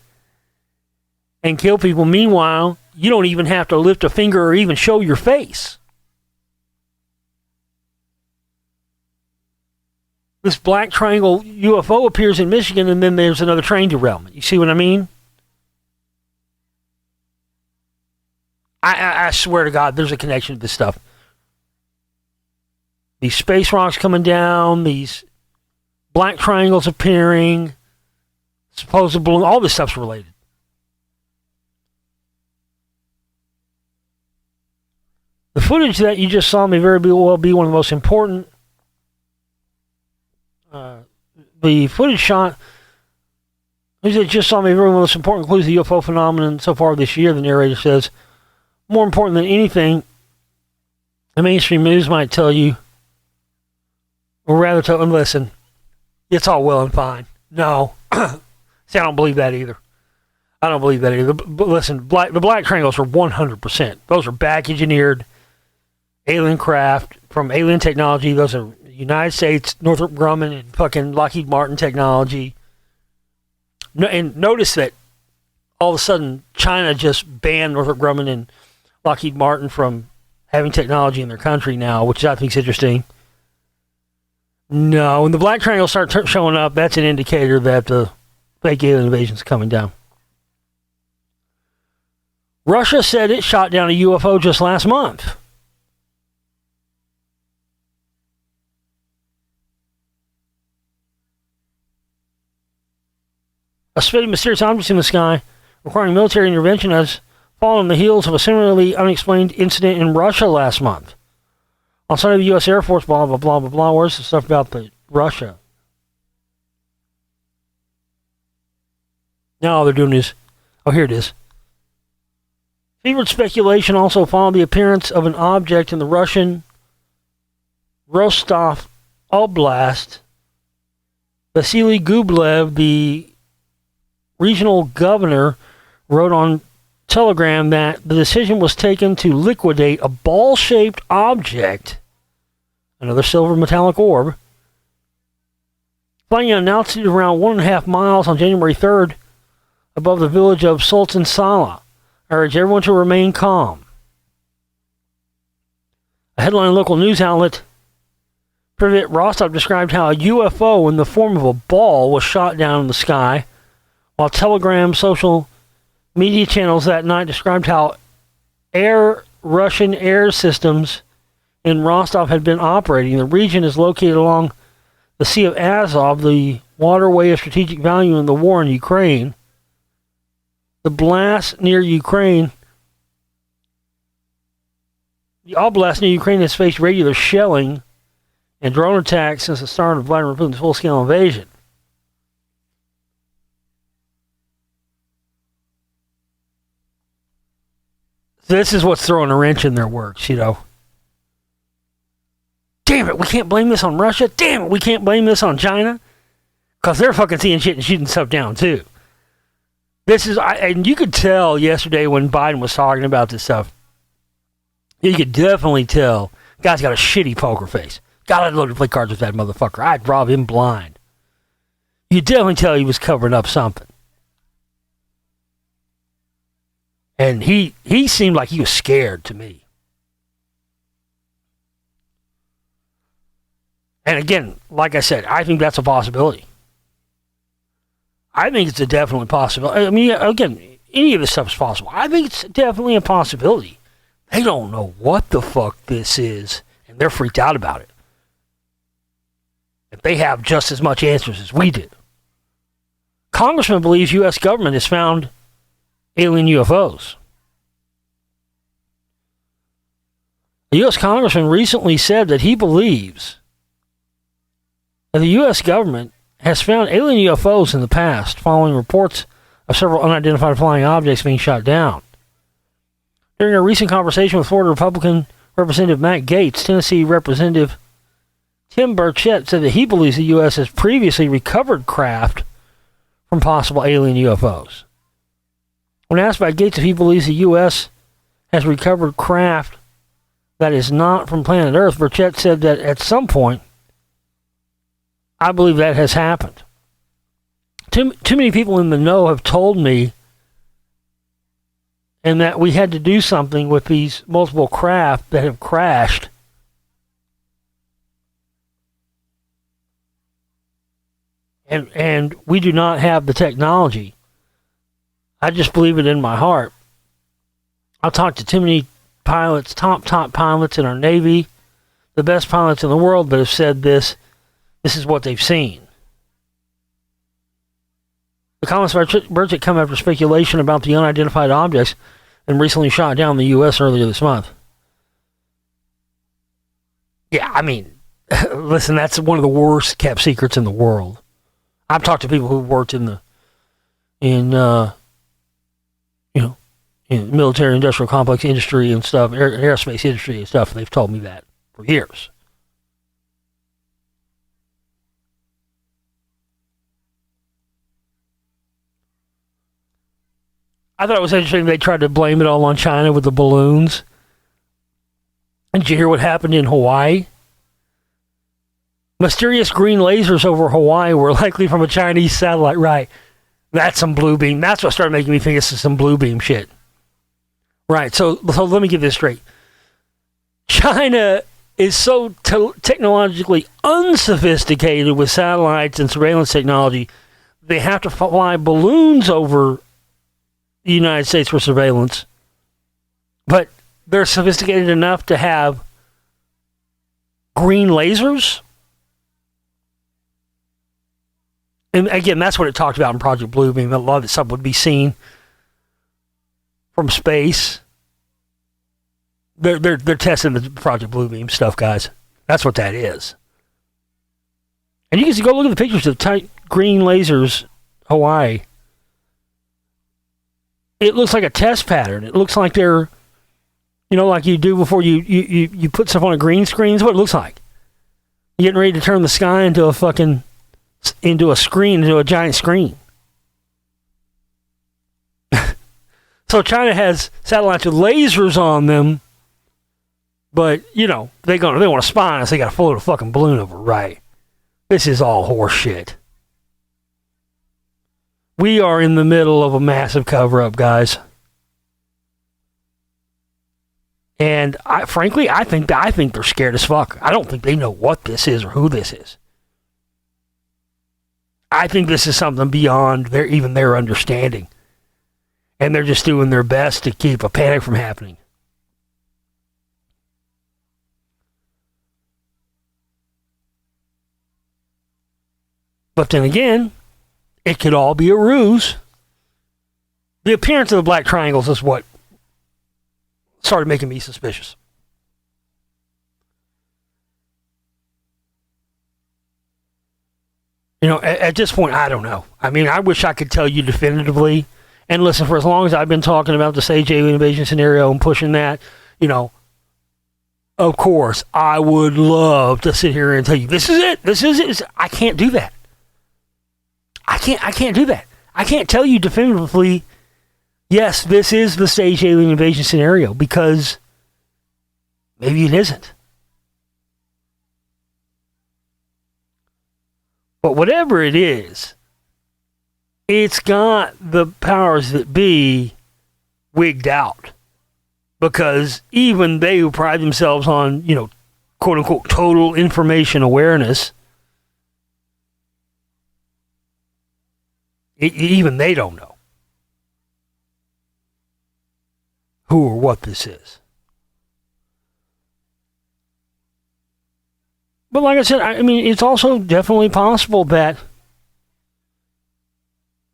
and kill people. Meanwhile, you don't even have to lift a finger or even show your face. This black triangle UFO appears in Michigan, and then there's another train derailment. You see what I mean? I swear to God, there's a connection to this stuff. These space rocks coming down, these black triangles appearing, supposed balloon, all this stuff's related. The footage that you just saw may very well be one of the most important. The footage shot that just saw me very one of the most important clues to the UFO phenomenon so far this year, the narrator says. More important than anything, the mainstream news might tell you, or rather tell them, listen, it's all well and fine. No. See, I don't believe that either. But listen, the black triangles are 100%. Those are back engineered alien craft from alien technology. Those are United States, Northrop Grumman, and fucking Lockheed Martin technology. And notice that all of a sudden China just banned Northrop Grumman and Lockheed Martin from having technology in their country now, which I think is interesting. No, when the black triangles start showing up, that's an indicator that the fake alien invasion is coming down. Russia said it shot down a UFO just last month. A spate of mysterious objects in the sky requiring military intervention has fallen on the heels of a similarly unexplained incident in Russia last month. On Sunday, the U.S. Air Force, blah, blah, blah, blah, blah. Where's the stuff about the Russia? Now all they're doing is, oh, here it is. Fevered speculation also followed the appearance of an object in the Russian Rostov Oblast. Vasily Gublev, the regional governor, wrote on Telegram that the decision was taken to liquidate a ball-shaped object, another silver metallic orb, flying at an altitude of around 1.5 miles on January 3rd above the village of Sultan Sala. I urge everyone to remain calm. A headline local news outlet, Privet Rostov, described how a UFO in the form of a ball was shot down in the sky, while Telegram social media channels that night described how Russian air systems in Rostov had been operating. The region is located along the Sea of Azov, the waterway of strategic value in the war in Ukraine. The blast near Ukraine, the oblast near Ukraine has faced regular shelling and drone attacks since the start of Vladimir Putin's full-scale invasion. This is what's throwing a wrench in their works, you know. Damn it, we can't blame this on Russia. Damn it, we can't blame this on China. Because they're fucking seeing shit and shooting stuff down, too. And you could tell yesterday when Biden was talking about this stuff, you could definitely tell, guy's got a shitty poker face. God, I'd love to play cards with that motherfucker. I'd rob him blind. You could definitely tell he was covering up something. And he seemed like he was scared to me. And again, like I said, I think that's a possibility. I think it's a definitely possibility. I mean, again, any of this stuff is possible. I think it's definitely a possibility. They don't know what the fuck this is, and they're freaked out about it. If they have just as much answers as we do. Congressman believes U.S. government has found alien UFOs. A U.S. congressman recently said that he believes that the U.S. government has found alien UFOs in the past, following reports of several unidentified flying objects being shot down. During a recent conversation with Florida Republican Representative Matt Gaetz, Tennessee Representative Tim Burchett said that he believes the U.S. has previously recovered craft from possible alien UFOs. When asked by Gaetz if he believes the U.S. has recovered craft that is not from planet Earth, Burchett said that at some point, I believe that has happened. Too many people in the know have told me, and that we had to do something with these multiple craft that have crashed. And we do not have the technology. I just believe it in my heart. I've talked to too many pilots, top pilots in our Navy, the best pilots in the world, that have said this. This is what they've seen. The comments by Burchett come after speculation about the unidentified objects and recently shot down in the U.S. earlier this month. Yeah, I mean, listen, that's one of the worst kept secrets in the world. I've talked to people who worked in military industrial complex industry and stuff, aerospace industry and stuff. They've told me that for years. I thought it was interesting they tried to blame it all on China with the balloons. And did you hear what happened in Hawaii? Mysterious green lasers over Hawaii were likely from a Chinese satellite. Right. That's some blue beam. That's what started making me think this is some blue beam shit. Right. So let me get this straight. China is so technologically unsophisticated with satellites and surveillance technology, they have to fly balloons over the United States for surveillance. But they're sophisticated enough to have green lasers? And again, that's what it talked about in Project Bluebeam. A lot of this stuff would be seen from space. They're testing the Project Bluebeam stuff, guys. That's what that is. And you can go look at the pictures of tight green lasers, Hawaii. It looks like a test pattern. It looks like they're, like you do before you put stuff on a green screen. That's what it looks like. You're getting ready to turn the sky into a giant screen. So China has satellites with lasers on them, but, they want to spy on us. They got to float a fucking balloon over, right? This is all horse shit. We are in the middle of a massive cover-up, guys. And frankly, I think they're scared as fuck. I don't think they know what this is or who this is. I think this is something beyond their understanding. And they're just doing their best to keep a panic from happening. But then again, it could all be a ruse. The appearance of the black triangles is what started making me suspicious. At this point, I don't know. I mean, I wish I could tell you definitively. And listen, for as long as I've been talking about the stage alien invasion scenario and pushing that, of course, I would love to sit here and tell you, this is it. This is it. I can't do that. I can't do that. I can't tell you definitively, yes, this is the stage alien invasion scenario, because maybe it isn't. But whatever it is, it's got the powers that be wigged out. Because even they who pride themselves on, quote unquote, total information awareness, even they don't know who or what this is. But like I said, it's also definitely possible that,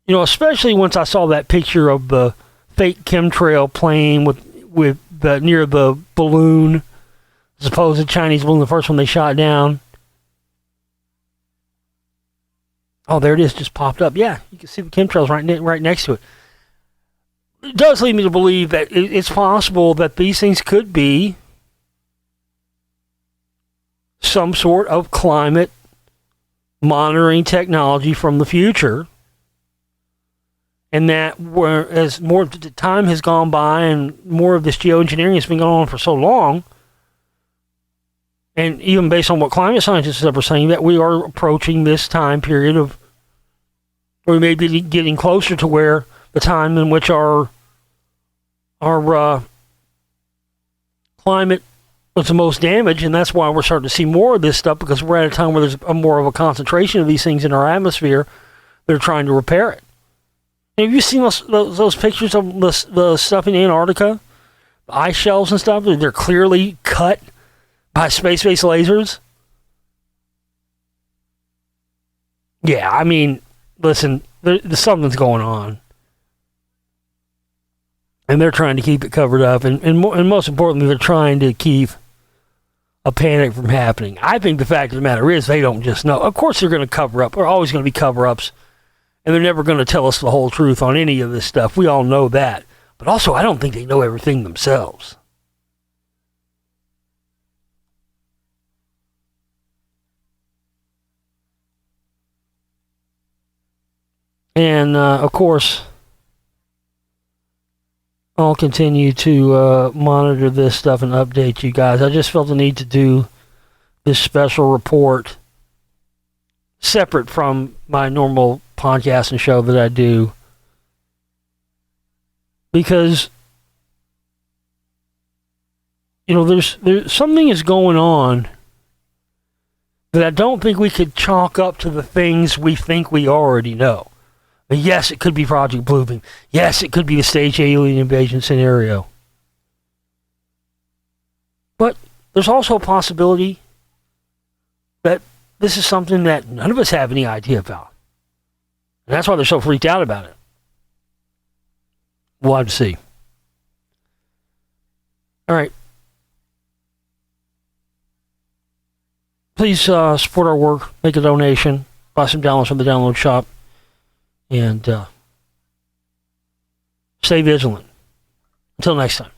especially once I saw that picture of the fake chemtrail plane with the near the balloon, supposed Chinese balloon, the first one they shot down. Oh, there it is, just popped up. Yeah, you can see the chemtrails right next to it. It does lead me to believe that it's possible that these things could be some sort of climate monitoring technology from the future, and that as more time has gone by and more of this geoengineering has been going on for so long, and even based on what climate scientists are saying, that we are approaching this time period of, or we may be getting closer to where the time in which our climate was the most damaged, and that's why we're starting to see more of this stuff, because we're at a time where there's more of a concentration of these things in our atmosphere. They're trying to repair it. Have you seen those pictures of the stuff in Antarctica? The ice shelves and stuff? They're clearly cut by space-based lasers. Yeah, listen, there's something's going on. And they're trying to keep it covered up. And most importantly, they're trying to keep a panic from happening. I think the fact of the matter is they don't just know. Of course they're going to cover up. There are always going to be cover-ups. And they're never going to tell us the whole truth on any of this stuff. We all know that. But also, I don't think they know everything themselves. And, of course, I'll continue to monitor this stuff and update you guys. I just felt the need to do this special report separate from my normal podcast and show that I do, because there's something is going on that I don't think we could chalk up to the things we think we already know. But yes, it could be Project Bluebeam. Yes, it could be a stage alien invasion scenario. But there's also a possibility that this is something that none of us have any idea about. And that's why they're so freaked out about it. We'll have to see. All right. Please support our work. Make a donation. Buy some downloads from the download shop. And stay vigilant. Until next time.